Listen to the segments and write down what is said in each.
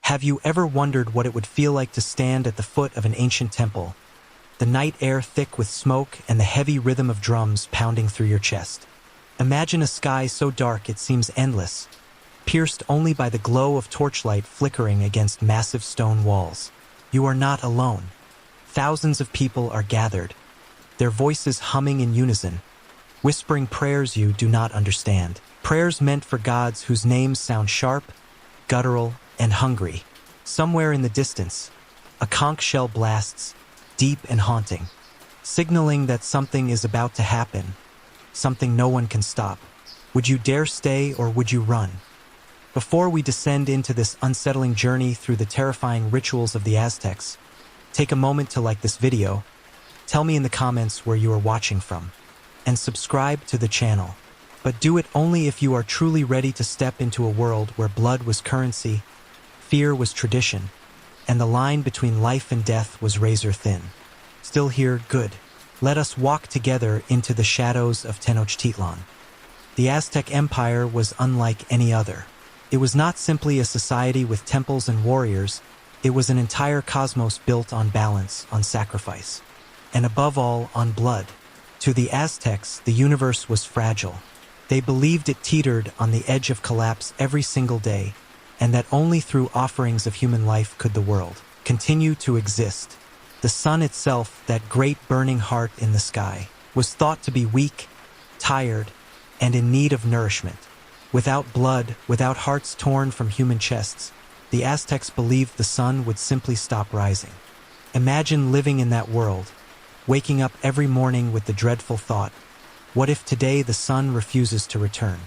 Have you ever wondered what it would feel like to stand at the foot of an ancient temple, the night air thick with smoke and the heavy rhythm of drums pounding through your chest? Imagine a sky so dark it seems endless, pierced only by the glow of torchlight flickering against massive stone walls. You are not alone. Thousands of people are gathered, their voices humming in unison, whispering prayers you do not understand. Prayers meant for gods whose names sound sharp, guttural, and hungry. Somewhere in the distance, a conch shell blasts, deep and haunting, signaling that something is about to happen, something no one can stop. Would you dare stay or would you run? Before we descend into this unsettling journey through the terrifying rituals of the Aztecs, take a moment to like this video, tell me in the comments where you are watching from, and subscribe to the channel. But do it only if you are truly ready to step into a world where blood was currency, fear was tradition, and the line between life and death was razor thin. Still here, good. Let us walk together into the shadows of Tenochtitlan. The Aztec Empire was unlike any other. It was not simply a society with temples and warriors, it was an entire cosmos built on balance, on sacrifice, and above all, on blood. To the Aztecs, the universe was fragile. They believed it teetered on the edge of collapse every single day, and that only through offerings of human life could the world continue to exist. The sun itself, that great burning heart in the sky, was thought to be weak, tired, and in need of nourishment. Without blood, without hearts torn from human chests, the Aztecs believed the sun would simply stop rising. Imagine living in that world, waking up every morning with the dreadful thought, what if today the sun refuses to return?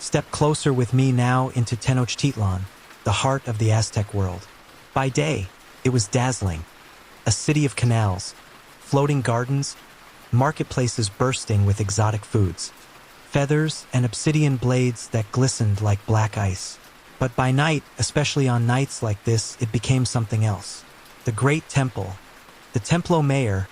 Step closer with me now into Tenochtitlan, the heart of the Aztec world. By day, it was dazzling. A city of canals, floating gardens, marketplaces bursting with exotic foods, feathers and obsidian blades that glistened like black ice. But by night, especially on nights like this, it became something else. The great temple, the Templo Mayor,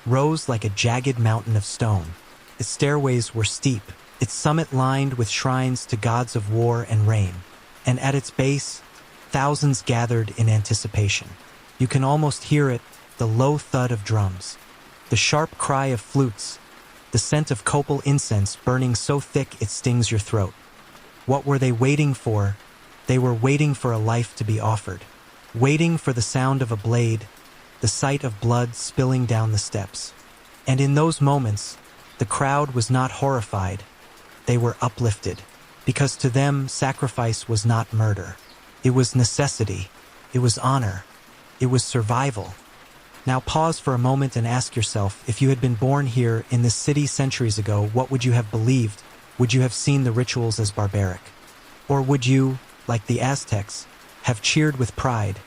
rose like a jagged mountain of stone. Its stairways were steep, its summit lined with shrines to gods of war and rain. And at its base, thousands gathered in anticipation. You can almost hear it, the low thud of drums, the sharp cry of flutes, the scent of copal incense burning so thick it stings your throat. What were they waiting for? They were waiting for a life to be offered, waiting for the sound of a blade, the sight of blood spilling down the steps. And in those moments, the crowd was not horrified, they were uplifted, because to them sacrifice was not murder. It was necessity, it was honor, it was survival. Now pause for a moment and ask yourself, if you had been born here in this city centuries ago, what would you have believed? Would you have seen the rituals as barbaric? Or would you, like the Aztecs, have cheered with pride,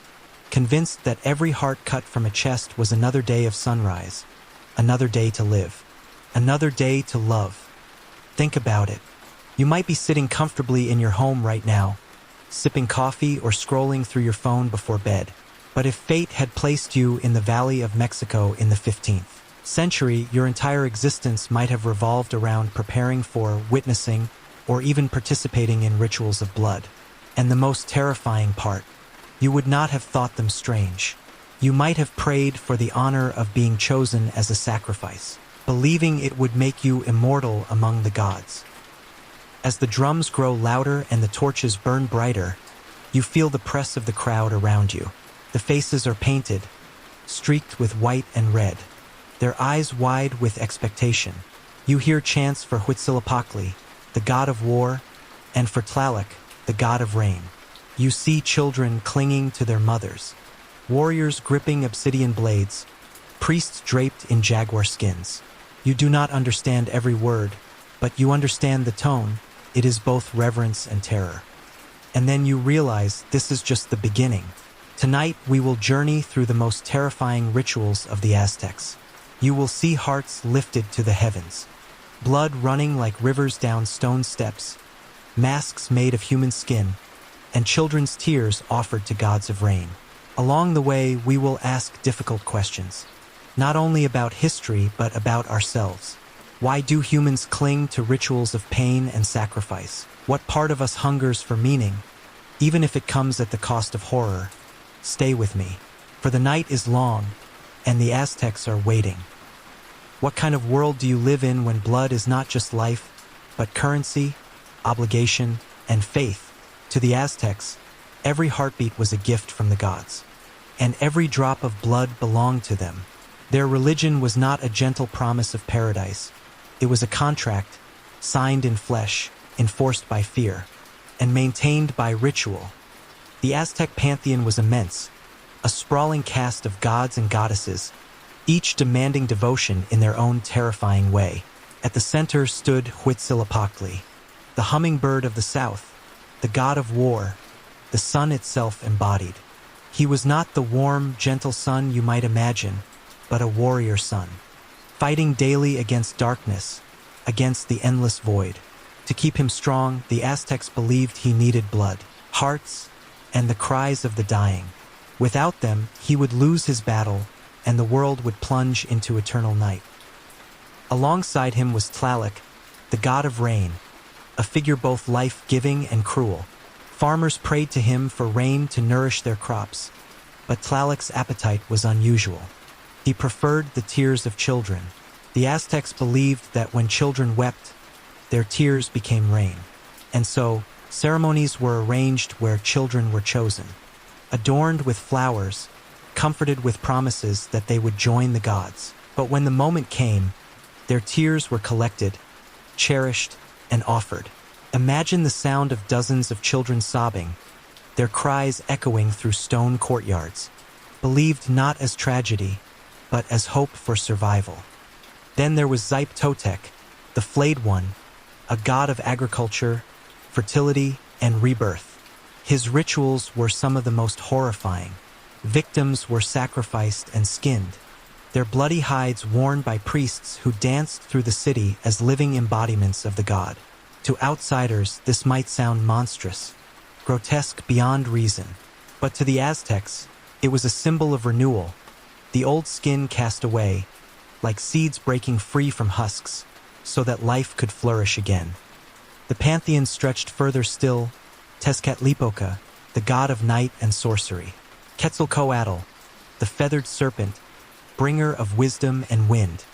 convinced that every heart cut from a chest was another day of sunrise, another day to live, another day to love? Think about it. You might be sitting comfortably in your home right now, sipping coffee or scrolling through your phone before bed. But if fate had placed you in the Valley of Mexico in the 15th century, your entire existence might have revolved around preparing for, witnessing, or even participating in rituals of blood. And the most terrifying part, you would not have thought them strange. You might have prayed for the honor of being chosen as a sacrifice, believing it would make you immortal among the gods. As the drums grow louder and the torches burn brighter, you feel the press of the crowd around you. The faces are painted, streaked with white and red, their eyes wide with expectation. You hear chants for Huitzilopochtli, the god of war, and for Tlaloc, the god of rain. You see children clinging to their mothers, warriors gripping obsidian blades, priests draped in jaguar skins. You do not understand every word, but you understand the tone. It is both reverence and terror. And then you realize this is just the beginning. Tonight, we will journey through the most terrifying rituals of the Aztecs. You will see hearts lifted to the heavens, blood running like rivers down stone steps, masks made of human skin, and children's tears offered to gods of rain. Along the way, we will ask difficult questions, not only about history, but about ourselves. Why do humans cling to rituals of pain and sacrifice? What part of us hungers for meaning? Even if it comes at the cost of horror, stay with me. For the night is long, and the Aztecs are waiting. What kind of world do you live in when blood is not just life, but currency, obligation, and faith? To the Aztecs, every heartbeat was a gift from the gods, and every drop of blood belonged to them. Their religion was not a gentle promise of paradise. It was a contract, signed in flesh, enforced by fear, and maintained by ritual. The Aztec pantheon was immense, a sprawling cast of gods and goddesses, each demanding devotion in their own terrifying way. At the center stood Huitzilopochtli, the hummingbird of the south, the god of war, the sun itself embodied. He was not the warm, gentle sun you might imagine, but a warrior sun, fighting daily against darkness, against the endless void. To keep him strong, the Aztecs believed he needed blood, hearts, and the cries of the dying. Without them, he would lose his battle, and the world would plunge into eternal night. Alongside him was Tlaloc, the god of rain, a figure both life-giving and cruel. Farmers prayed to him for rain to nourish their crops, but Tlaloc's appetite was unusual. He preferred the tears of children. The Aztecs believed that when children wept, their tears became rain. And so, ceremonies were arranged where children were chosen, adorned with flowers, comforted with promises that they would join the gods. But when the moment came, their tears were collected, cherished, and offered. Imagine the sound of dozens of children sobbing, their cries echoing through stone courtyards, believed not as tragedy, but as hope for survival. Then there was Totec, the flayed one, a god of agriculture, fertility, and rebirth. His rituals were some of the most horrifying. Victims were sacrificed and skinned, their bloody hides worn by priests who danced through the city as living embodiments of the god. To outsiders, this might sound monstrous, grotesque beyond reason. But to the Aztecs, it was a symbol of renewal, the old skin cast away, like seeds breaking free from husks, so that life could flourish again. The pantheon stretched further still, Tezcatlipoca, the god of night and sorcery. Quetzalcoatl, the feathered serpent, bringer of wisdom and wind.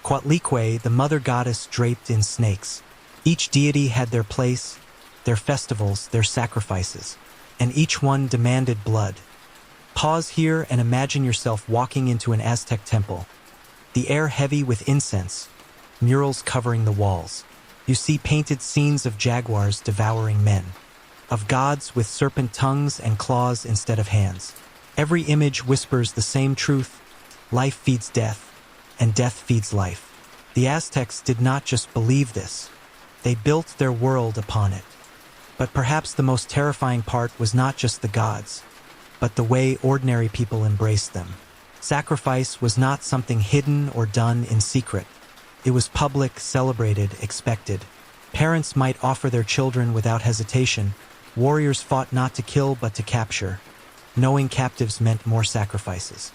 Coatlicue, the mother goddess draped in snakes. Each deity had their place, their festivals, their sacrifices, and each one demanded blood. Pause here and imagine yourself walking into an Aztec temple, the air heavy with incense, murals covering the walls. You see painted scenes of jaguars devouring men, of gods with serpent tongues and claws instead of hands. Every image whispers the same truth: life feeds death, and death feeds life. The Aztecs did not just believe this, they built their world upon it. But perhaps the most terrifying part was not just the gods, but the way ordinary people embraced them. Sacrifice was not something hidden or done in secret. It was public, celebrated, expected. Parents might offer their children without hesitation. Warriors fought not to kill but to capture. Knowing captives meant more sacrifices,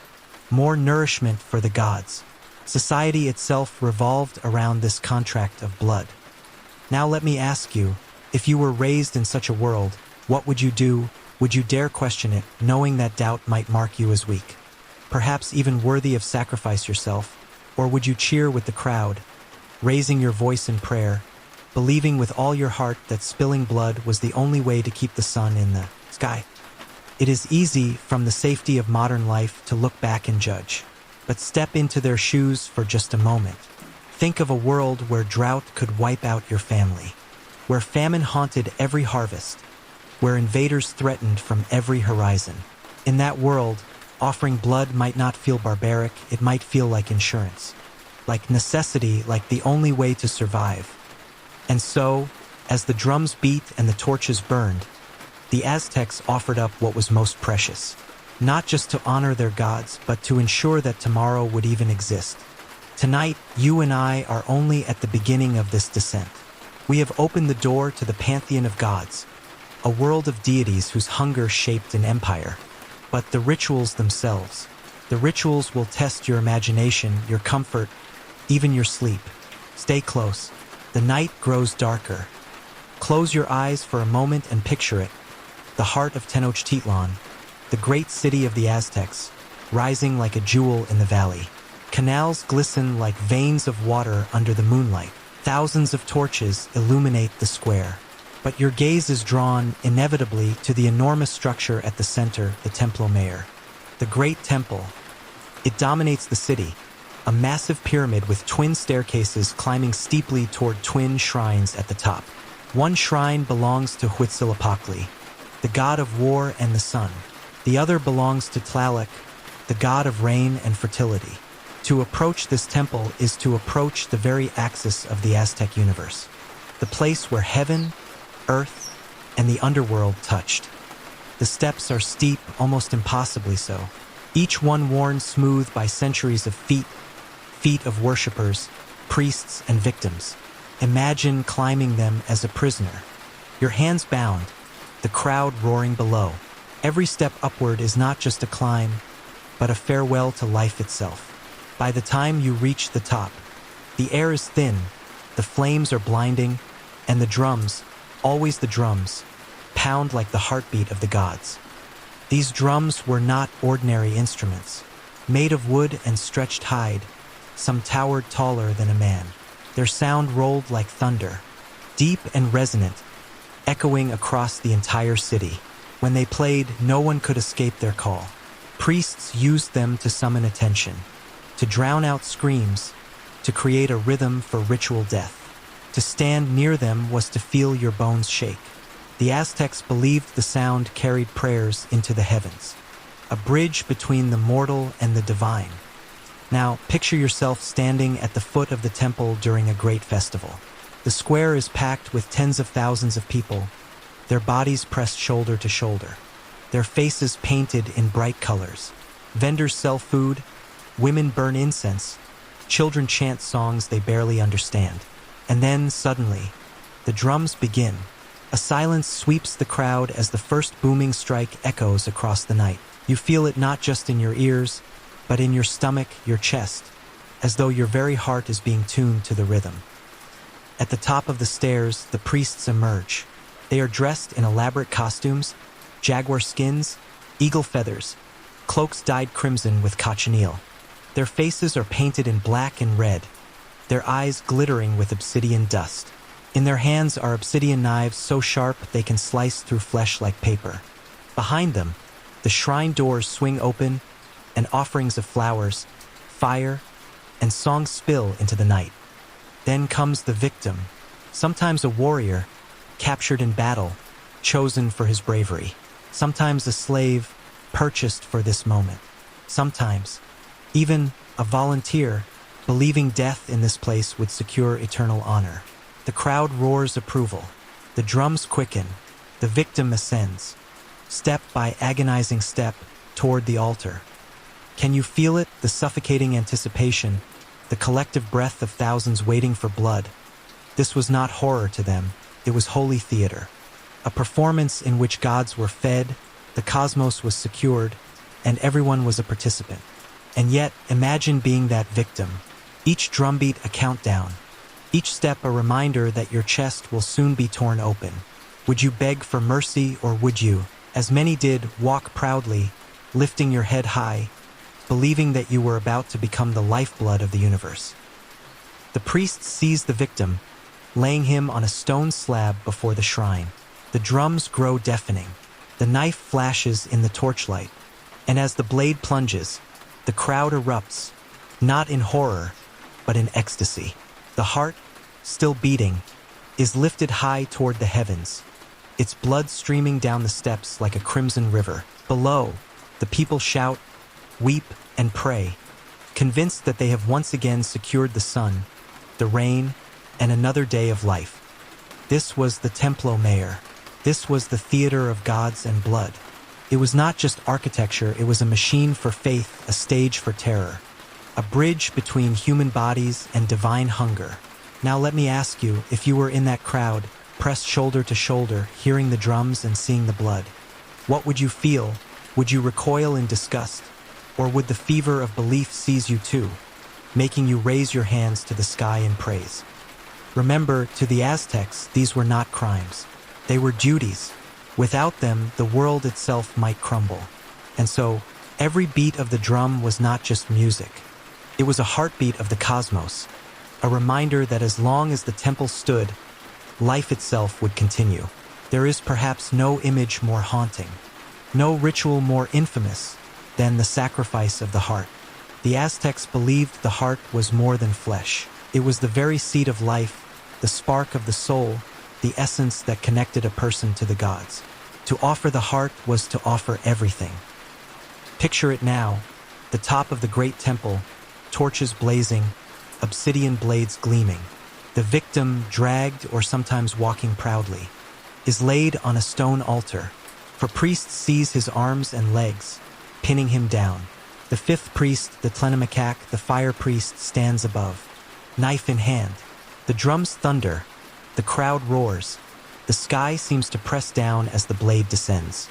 more nourishment for the gods. Society itself revolved around this contract of blood. Now let me ask you, if you were raised in such a world, what would you do? Would you dare question it, knowing that doubt might mark you as weak, perhaps even worthy of sacrifice yourself? Or would you cheer with the crowd, raising your voice in prayer, believing with all your heart that spilling blood was the only way to keep the sun in the sky? It is easy, from the safety of modern life, to look back and judge. But step into their shoes for just a moment. Think of a world where drought could wipe out your family, where famine haunted every harvest, where invaders threatened from every horizon. In that world, offering blood might not feel barbaric, it might feel like insurance, like necessity, like the only way to survive. And so, as the drums beat and the torches burned, the Aztecs offered up what was most precious, not just to honor their gods, but to ensure that tomorrow would even exist. Tonight, you and I are only at the beginning of this descent. We have opened the door to the pantheon of gods, a world of deities whose hunger shaped an empire. But the rituals themselves, the rituals will test your imagination, your comfort, even your sleep. Stay close. The night grows darker. Close your eyes for a moment and picture it. the heart of Tenochtitlan, the great city of the Aztecs, rising like a jewel in the valley. Canals glisten like veins of water under the moonlight. Thousands of torches illuminate the square. But your gaze is drawn inevitably to the enormous structure at the center, the Templo Mayor. The Great Temple. It dominates the city, a massive pyramid with twin staircases climbing steeply toward twin shrines at the top. One shrine belongs to Huitzilopochtli, the god of war and the sun. The other belongs to Tlaloc, the god of rain and fertility. To approach this temple is to approach the very axis of the Aztec universe, the place where heaven, earth, and the underworld touched. The steps are steep, almost impossibly so, each one worn smooth by centuries of feet of worshippers, priests, and victims. Imagine climbing them as a prisoner, your hands bound, the crowd roaring below. Every step upward is not just a climb, but a farewell to life itself. By the time you reach the top, the air is thin, the flames are blinding, and the drums, always the drums, pound like the heartbeat of the gods. These drums were not ordinary instruments. Made of wood and stretched hide, some towered taller than a man. Their sound rolled like thunder, deep and resonant, echoing across the entire city. When they played, no one could escape their call. Priests used them to summon attention, to drown out screams, to create a rhythm for ritual death. To stand near them was to feel your bones shake. The Aztecs believed the sound carried prayers into the heavens, a bridge between the mortal and the divine. Now, picture yourself standing at the foot of the temple during a great festival. The square is packed with tens of thousands of people, their bodies pressed shoulder to shoulder, their faces painted in bright colors. Vendors sell food, women burn incense, children chant songs they barely understand. And then, suddenly, the drums begin. A silence sweeps the crowd as the first booming strike echoes across the night. You feel it not just in your ears, but in your stomach, your chest, as though your very heart is being tuned to the rhythm. At the top of the stairs, the priests emerge. They are dressed in elaborate costumes, jaguar skins, eagle feathers, cloaks dyed crimson with cochineal. Their faces are painted in black and red, their eyes glittering with obsidian dust. In their hands are obsidian knives so sharp they can slice through flesh like paper. Behind them, the shrine doors swing open, and offerings of flowers, fire, and songs spill into the night. Then comes the victim, sometimes a warrior, captured in battle, chosen for his bravery. Sometimes a slave, purchased for this moment. Sometimes, even a volunteer, believing death in this place would secure eternal honor. The crowd roars approval. The drums quicken. The victim ascends, step by agonizing step, toward the altar. Can you feel it, the suffocating anticipation, the collective breath of thousands waiting for blood? This was not horror to them, it was holy theater. A performance in which gods were fed, the cosmos was secured, and everyone was a participant. And yet, imagine being that victim. Each drumbeat a countdown, each step a reminder that your chest will soon be torn open. Would you beg for mercy, or would you, as many did, walk proudly, lifting your head high, believing that you were about to become the lifeblood of the universe? The priest sees the victim, laying him on a stone slab before the shrine. The drums grow deafening. The knife flashes in the torchlight, and as the blade plunges, the crowd erupts, not in horror, but in ecstasy. The heart, still beating, is lifted high toward the heavens, its blood streaming down the steps like a crimson river. Below, the people shout, weep, and pray, convinced that they have once again secured the sun, the rain, and another day of life. This was the Templo Mayor. This was the theater of gods and blood. It was not just architecture, it was a machine for faith, a stage for terror, a bridge between human bodies and divine hunger. Now let me ask you, if you were in that crowd, pressed shoulder to shoulder, hearing the drums and seeing the blood, what would you feel? Would you recoil in disgust? Or would the fever of belief seize you too, making you raise your hands to the sky in praise? Remember, to the Aztecs, these were not crimes. They were duties, Without them, the world itself might crumble. And so, every beat of the drum was not just music. It was a heartbeat of the cosmos, a reminder that as long as the temple stood, life itself would continue. There is perhaps no image more haunting, no ritual more infamous than the sacrifice of the heart. The Aztecs believed the heart was more than flesh. It was the very seat of life, the spark of the soul, the essence that connected a person to the gods. To offer the heart was to offer everything. Picture it now, the top of the great temple, torches blazing, obsidian blades gleaming. The victim, dragged or sometimes walking proudly, is laid on a stone altar. For priest seize his arms and legs, pinning him down. The fifth priest, the Tlenamakak, the fire priest, stands above, knife in hand. The drums thunder, the crowd roars. The sky seems to press down as the blade descends.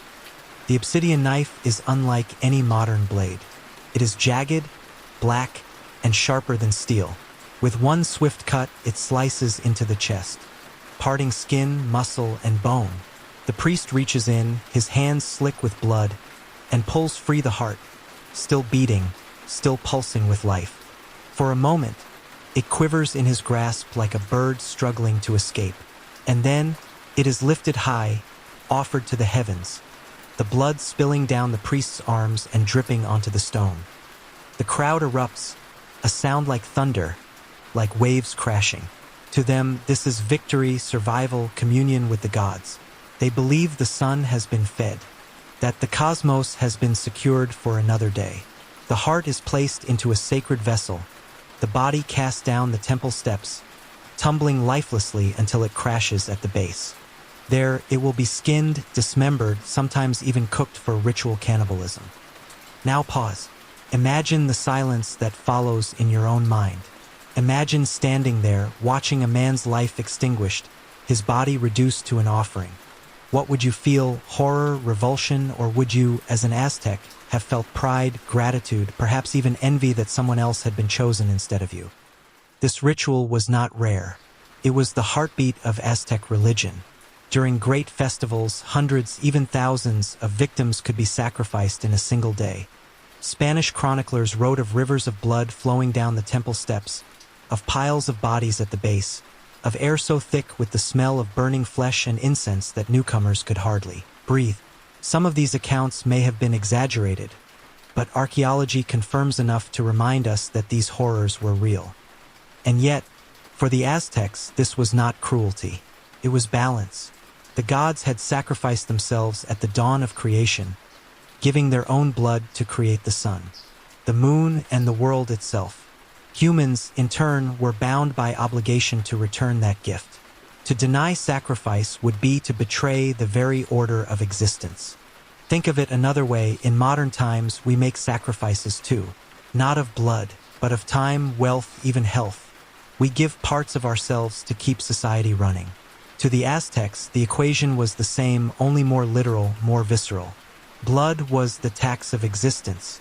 The obsidian knife is unlike any modern blade. It is jagged, black, and sharper than steel. With one swift cut, it slices into the chest, parting skin, muscle, and bone. The priest reaches in, his hands slick with blood, and pulls free the heart, still beating, still pulsing with life. For a moment, it quivers in his grasp like a bird struggling to escape. And then, it is lifted high, offered to the heavens, the blood spilling down the priest's arms and dripping onto the stone. The crowd erupts, a sound like thunder, like waves crashing. To them, this is victory, survival, communion with the gods. They believe the sun has been fed, that the cosmos has been secured for another day. The heart is placed into a sacred vessel, the body cast down the temple steps, tumbling lifelessly until it crashes at the base. There, it will be skinned, dismembered, sometimes even cooked for ritual cannibalism. Now pause. Imagine the silence that follows in your own mind. Imagine standing there, watching a man's life extinguished, his body reduced to an offering. What would you feel? Horror, revulsion, or would you, as an Aztec, have felt pride, gratitude, perhaps even envy that someone else had been chosen instead of you? This ritual was not rare. It was the heartbeat of Aztec religion. During great festivals, hundreds, even thousands of victims could be sacrificed in a single day. Spanish chroniclers wrote of rivers of blood flowing down the temple steps, of piles of bodies at the base, of air so thick with the smell of burning flesh and incense that newcomers could hardly breathe. Some of these accounts may have been exaggerated, but archaeology confirms enough to remind us that these horrors were real. And yet, for the Aztecs, this was not cruelty. It was balance. The gods had sacrificed themselves at the dawn of creation, giving their own blood to create the sun, the moon, and the world itself. Humans, in turn, were bound by obligation to return that gift. To deny sacrifice would be to betray the very order of existence. Think of it another way. In modern times, we make sacrifices too, not of blood, but of time, wealth, even health. We give parts of ourselves to keep society running. To the Aztecs, the equation was the same, only more literal, more visceral. Blood was the tax of existence.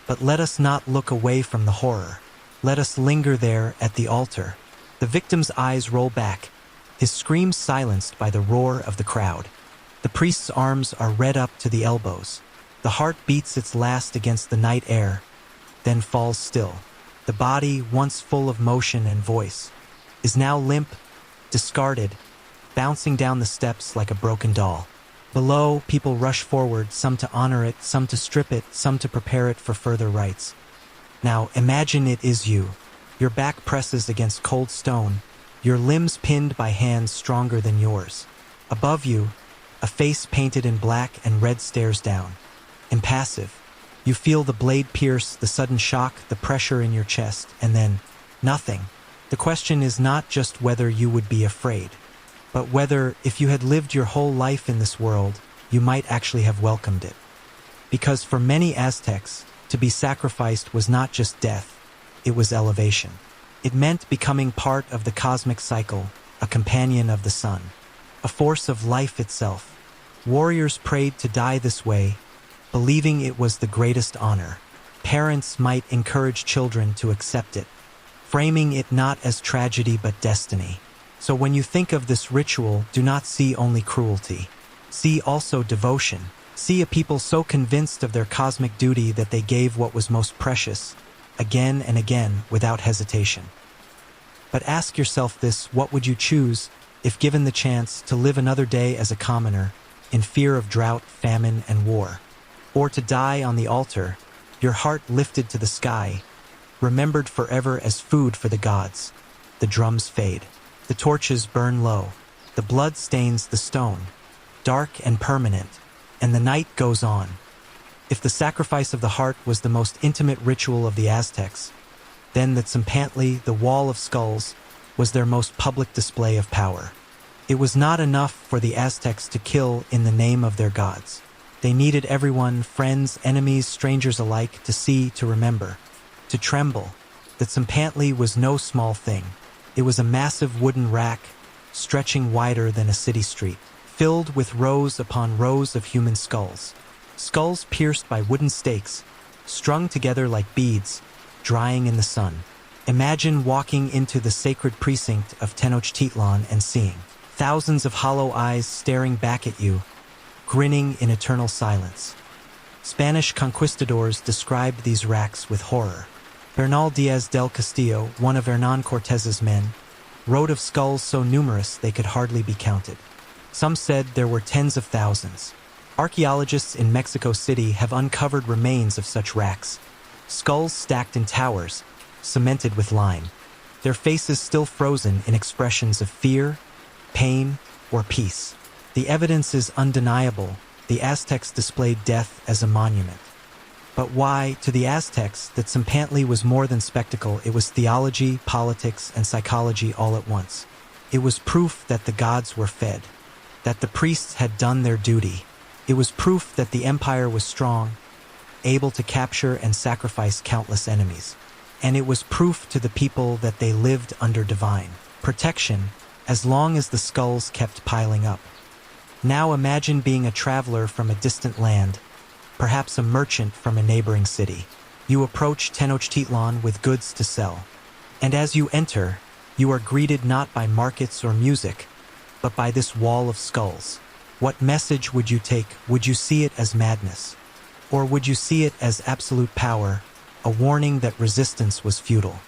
But let us not look away from the horror. Let us linger there at the altar. The victim's eyes roll back, his screams silenced by the roar of the crowd. The priest's arms are read up to the elbows. The heart beats its last against the night air, then falls still. The body, once full of motion and voice, is now limp, discarded, bouncing down the steps like a broken doll. Below, people rush forward, some to honor it, some to strip it, some to prepare it for further rites. Now, imagine it is you. Your back presses against cold stone, your limbs pinned by hands stronger than yours. Above you, a face painted in black and red stares down. Impassive. You feel the blade pierce, the sudden shock, the pressure in your chest, and then nothing. The question is not just whether you would be afraid, but whether, if you had lived your whole life in this world, you might actually have welcomed it. Because for many Aztecs, to be sacrificed was not just death, it was elevation. It meant becoming part of the cosmic cycle, a companion of the sun, a force of life itself. Warriors prayed to die this way, believing it was the greatest honor. Parents might encourage children to accept it, framing it not as tragedy but destiny. So when you think of this ritual, do not see only cruelty. See also devotion. See a people so convinced of their cosmic duty that they gave what was most precious, again and again, without hesitation. But ask yourself this: what would you choose if given the chance to live another day as a commoner, in fear of drought, famine, and war? Or to die on the altar, your heart lifted to the sky, remembered forever as food for the gods? The drums fade. The torches burn low. The blood stains the stone, dark and permanent, and the night goes on. If the sacrifice of the heart was the most intimate ritual of the Aztecs, then the Tzompantli, the Wall of Skulls, was their most public display of power. It was not enough for the Aztecs to kill in the name of their gods. They needed everyone, friends, enemies, strangers alike, to see, to remember, to tremble. The Tzompantli was no small thing. It was a massive wooden rack, stretching wider than a city street, filled with rows upon rows of human skulls. Skulls pierced by wooden stakes, strung together like beads, drying in the sun. Imagine walking into the sacred precinct of Tenochtitlan and seeing thousands of hollow eyes staring back at you, grinning in eternal silence. Spanish conquistadors described these racks with horror. Bernal Diaz del Castillo, one of Hernán Cortés's men, wrote of skulls so numerous they could hardly be counted. Some said there were tens of thousands. Archaeologists in Mexico City have uncovered remains of such racks, skulls stacked in towers, cemented with lime, their faces still frozen in expressions of fear, pain, or peace. The evidence is undeniable. The Aztecs displayed death as a monument. But why? To the Aztecs, the Tzompantli was more than spectacle. It was theology, politics, and psychology all at once. It was proof that the gods were fed, that the priests had done their duty. It was proof that the empire was strong, able to capture and sacrifice countless enemies. And it was proof to the people that they lived under divine protection as long as the skulls kept piling up. Now imagine being a traveler from a distant land, perhaps a merchant from a neighboring city. You approach Tenochtitlan with goods to sell. And as you enter, you are greeted not by markets or music, but by this wall of skulls. What message would you take? Would you see it as madness? Or would you see it as absolute power, a warning that resistance was futile?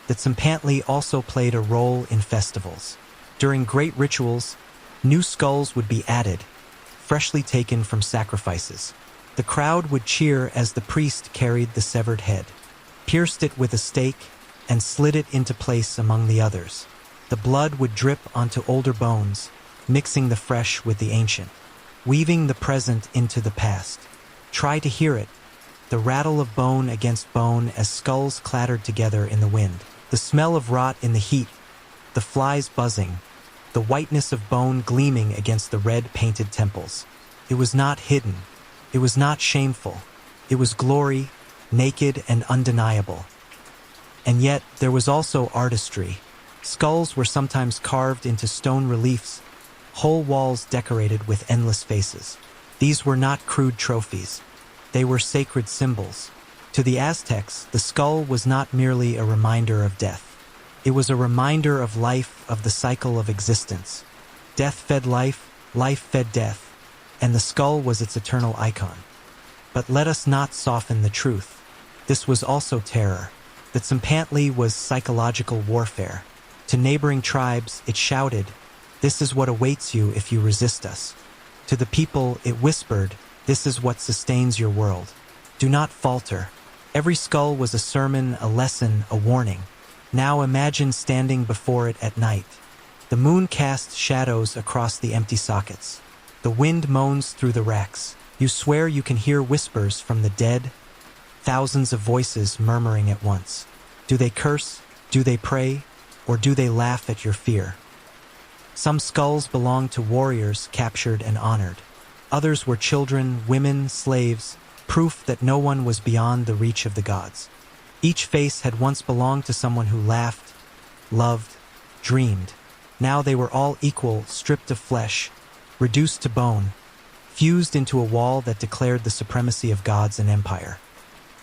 The Tzompantli also played a role in festivals. During great rituals, new skulls would be added, freshly taken from sacrifices. The crowd would cheer as the priest carried the severed head, pierced it with a stake, and slid it into place among the others. The blood would drip onto older bones, mixing the fresh with the ancient, weaving the present into the past. Try to hear it, the rattle of bone against bone as skulls clattered together in the wind, the smell of rot in the heat, the flies buzzing, the whiteness of bone gleaming against the red-painted temples. It was not hidden. It was not shameful. It was glory, naked and undeniable. And yet, there was also artistry. Skulls were sometimes carved into stone reliefs, whole walls decorated with endless faces. These were not crude trophies. They were sacred symbols. To the Aztecs, the skull was not merely a reminder of death. It was a reminder of life, of the cycle of existence. Death fed life, life fed death, and the skull was its eternal icon. But let us not soften the truth. This was also terror. The Tzompantli was psychological warfare. To neighboring tribes, it shouted, "This is what awaits you if you resist us." To the people, it whispered, "This is what sustains your world. Do not falter." Every skull was a sermon, a lesson, a warning. Now imagine standing before it at night. The moon casts shadows across the empty sockets. The wind moans through the racks. You swear you can hear whispers from the dead, thousands of voices murmuring at once. Do they curse? Do they pray? Or do they laugh at your fear? Some skulls belonged to warriors captured and honored. Others were children, women, slaves, proof that no one was beyond the reach of the gods. Each face had once belonged to someone who laughed, loved, dreamed. Now they were all equal, stripped of flesh, reduced to bone, fused into a wall that declared the supremacy of gods and empire.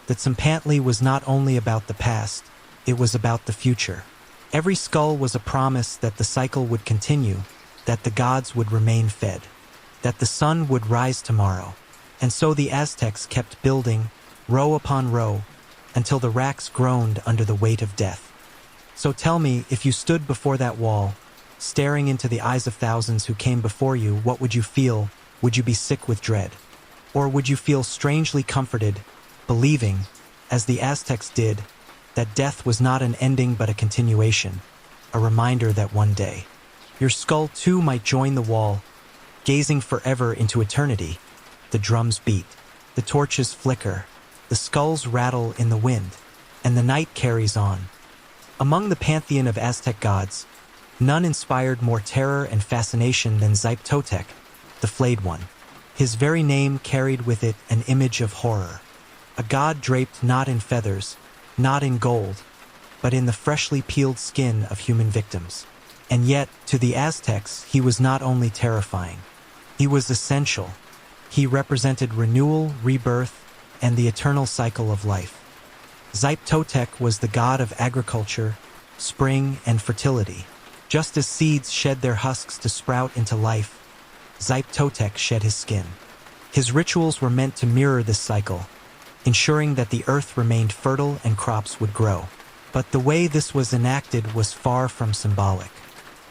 The Tzompantli was not only about the past, it was about the future. Every skull was a promise that the cycle would continue, that the gods would remain fed. that the sun would rise tomorrow. And so the Aztecs kept building, row upon row, until the racks groaned under the weight of death. So tell me, if you stood before that wall, staring into the eyes of thousands who came before you, what would you feel? Would you be sick with dread? Or would you feel strangely comforted, believing, as the Aztecs did, that death was not an ending but a continuation, a reminder that one day, your skull too might join the wall, gazing forever into eternity? The drums beat, the torches flicker, the skulls rattle in the wind, and the night carries on. Among the pantheon of Aztec gods, none inspired more terror and fascination than Xipe-Totec, the Flayed One. His very name carried with it an image of horror, a god draped not in feathers, not in gold, but in the freshly peeled skin of human victims. And yet, to the Aztecs, he was not only terrifying. He was essential. He represented renewal, rebirth, and the eternal cycle of life. Xipe-Totec was the god of agriculture, spring, and fertility. Just as seeds shed their husks to sprout into life, Xipe-Totec shed his skin. His rituals were meant to mirror this cycle, ensuring that the earth remained fertile and crops would grow. But the way this was enacted was far from symbolic.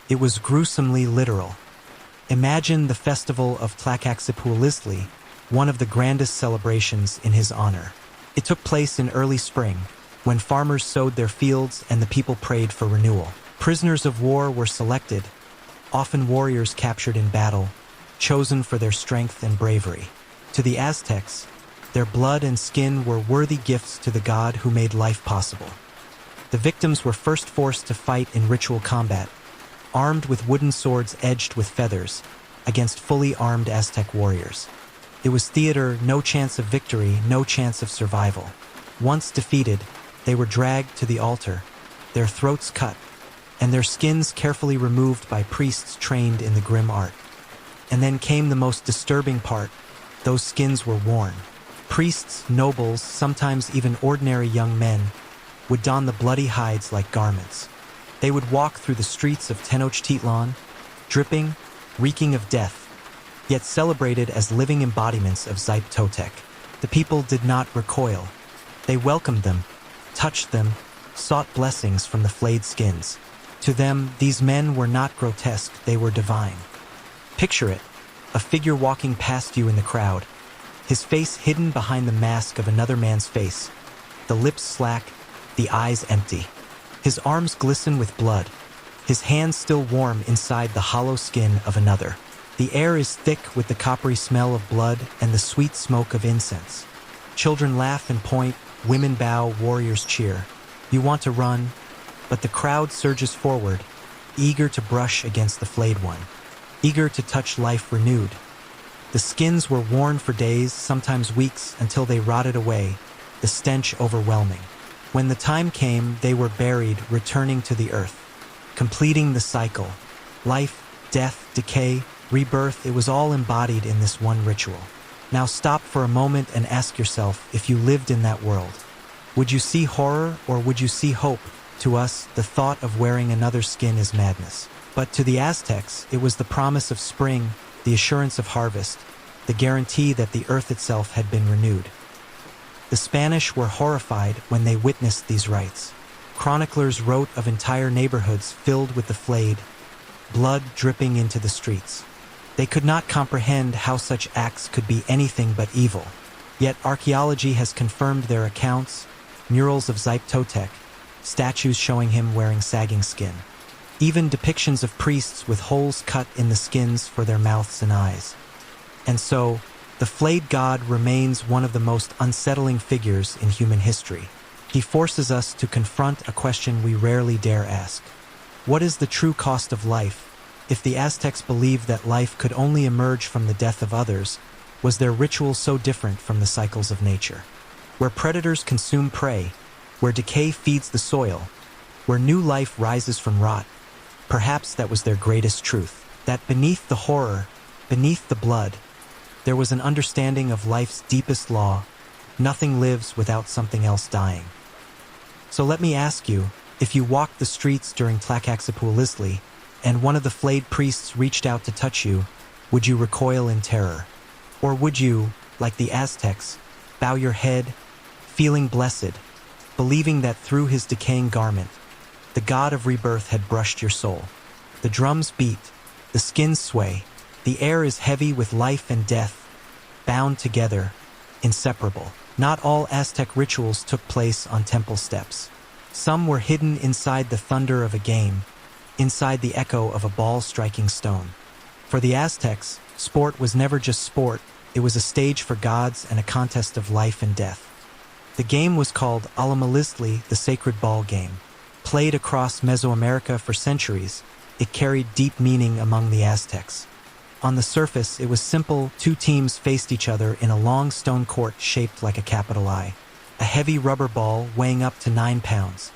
It was gruesomely literal. Imagine the festival of Tlacaxepulisli, one of the grandest celebrations in his honor. It took place in early spring, when farmers sowed their fields and the people prayed for renewal. Prisoners of war were selected, often warriors captured in battle, chosen for their strength and bravery. To the Aztecs, their blood and skin were worthy gifts to the god who made life possible. The victims were first forced to fight in ritual combat, armed with wooden swords edged with feathers, against fully armed Aztec warriors. It was theater, no chance of victory, no chance of survival. Once defeated, they were dragged to the altar, their throats cut, and their skins carefully removed by priests trained in the grim art. And then came the most disturbing part: those skins were worn. Priests, nobles, sometimes even ordinary young men, would don the bloody hides like garments. They would walk through the streets of Tenochtitlan, dripping, reeking of death, yet celebrated as living embodiments of Xipe-Totec. The people did not recoil. They welcomed them, touched them, sought blessings from the flayed skins. To them, these men were not grotesque, they were divine. Picture it, a figure walking past you in the crowd, his face hidden behind the mask of another man's face, the lips slack, the eyes empty. His arms glisten with blood, his hands still warm inside the hollow skin of another. The air is thick with the coppery smell of blood and the sweet smoke of incense. Children laugh and point, women bow, warriors cheer. You want to run, but the crowd surges forward, eager to brush against the flayed one, eager to touch life renewed. The skins were worn for days, sometimes weeks, until they rotted away, the stench overwhelming. When the time came, they were buried, returning to the earth, completing the cycle. Life, death, decay, rebirth, it was all embodied in this one ritual. Now stop for a moment and ask yourself, if you lived in that world, would you see horror or would you see hope? To us, the thought of wearing another skin is madness. But to the Aztecs, it was the promise of spring, the assurance of harvest, the guarantee that the earth itself had been renewed. The Spanish were horrified when they witnessed these rites. Chroniclers wrote of entire neighborhoods filled with the flayed, blood dripping into the streets. They could not comprehend how such acts could be anything but evil. Yet archaeology has confirmed their accounts, murals of Xipe-Totec, statues showing him wearing sagging skin. Even depictions of priests with holes cut in the skins for their mouths and eyes. And so, the flayed god remains one of the most unsettling figures in human history. He forces us to confront a question we rarely dare ask. What is the true cost of life? If the Aztecs believed that life could only emerge from the death of others, was their ritual so different from the cycles of nature? Where predators consume prey, where decay feeds the soil, where new life rises from rot, perhaps that was their greatest truth, that beneath the horror, beneath the blood, there was an understanding of life's deepest law: nothing lives without something else dying. So let me ask you, if you walked the streets during Tlacaxepulisli, and one of the flayed priests reached out to touch you, Would you recoil in terror? Or would you, like the Aztecs, bow your head, feeling blessed, believing that through his decaying garment, the god of rebirth had brushed your soul? The drums beat, the skins sway, the air is heavy with life and death, bound together, inseparable. Not all Aztec rituals took place on temple steps. Some were hidden inside the thunder of a game, inside the echo of a ball striking stone. For the Aztecs, sport was never just sport, it was a stage for gods and a contest of life and death. The game was called Alamaliztli, the sacred ball game. Played across Mesoamerica for centuries, it carried deep meaning among the Aztecs. On the surface, it was simple. Two teams faced each other in a long stone court shaped like a capital I. A heavy rubber ball, weighing up to 9 pounds,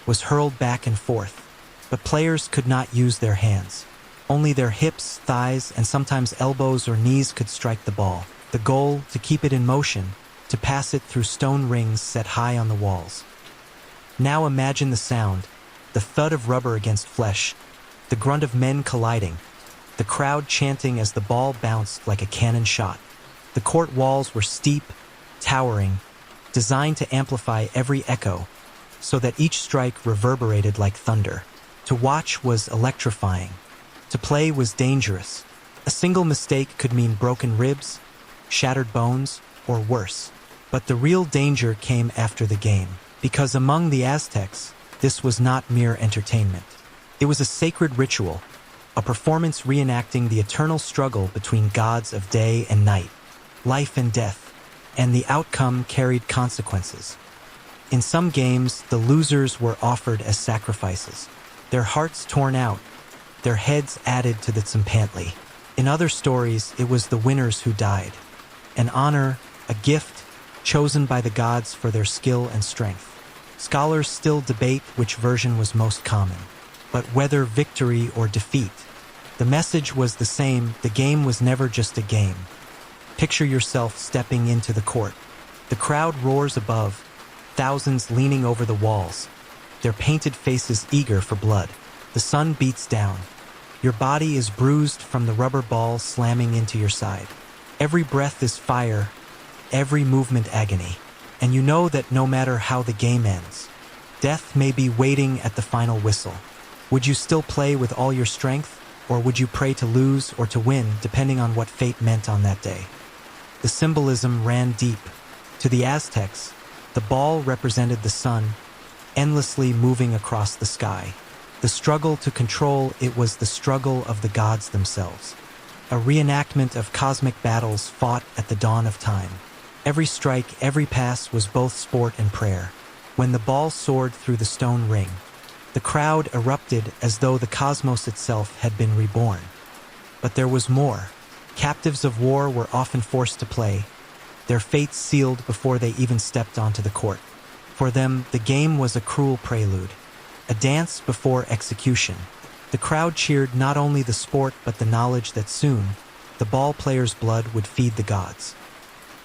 was hurled back and forth. But players could not use their hands. Only their hips, thighs, and sometimes elbows or knees could strike the ball. The goal, to keep it in motion, to pass it through stone rings set high on the walls. Now imagine the sound, the thud of rubber against flesh, the grunt of men colliding, the crowd chanting as the ball bounced like a cannon shot. The court walls were steep, towering, designed to amplify every echo, so that each strike reverberated like thunder. To watch was electrifying. To play was dangerous. A single mistake could mean broken ribs, shattered bones, or worse. But the real danger came after the game, because among the Aztecs, this was not mere entertainment. It was a sacred ritual, a performance reenacting the eternal struggle between gods of day and night, life and death, and the outcome carried consequences. In some games, the losers were offered as sacrifices, their hearts torn out, their heads added to the tzimpantli. In other stories, it was the winners who died, an honor, a gift, chosen by the gods for their skill and strength. Scholars still debate which version was most common, but whether victory or defeat, the message was the same. The game was never just a game. Picture yourself stepping into the court. The crowd roars above, thousands leaning over the walls, their painted faces eager for blood. The sun beats down. Your body is bruised from the rubber ball slamming into your side. Every breath is fire, every movement agony. And you know that no matter how the game ends, death may be waiting at the final whistle. Would you still play with all your strength, or would you pray to lose or to win, depending on what fate meant on that day? The symbolism ran deep. To the Aztecs, the ball represented the sun, endlessly moving across the sky. The struggle to control it was the struggle of the gods themselves. A reenactment of cosmic battles fought at the dawn of time. Every strike, every pass was both sport and prayer. When the ball soared through the stone ring, the crowd erupted as though the cosmos itself had been reborn. But there was more. Captives of war were often forced to play, their fates sealed before they even stepped onto the court. For them, the game was a cruel prelude, a dance before execution. The crowd cheered not only the sport but the knowledge that soon, the ball player's blood would feed the gods.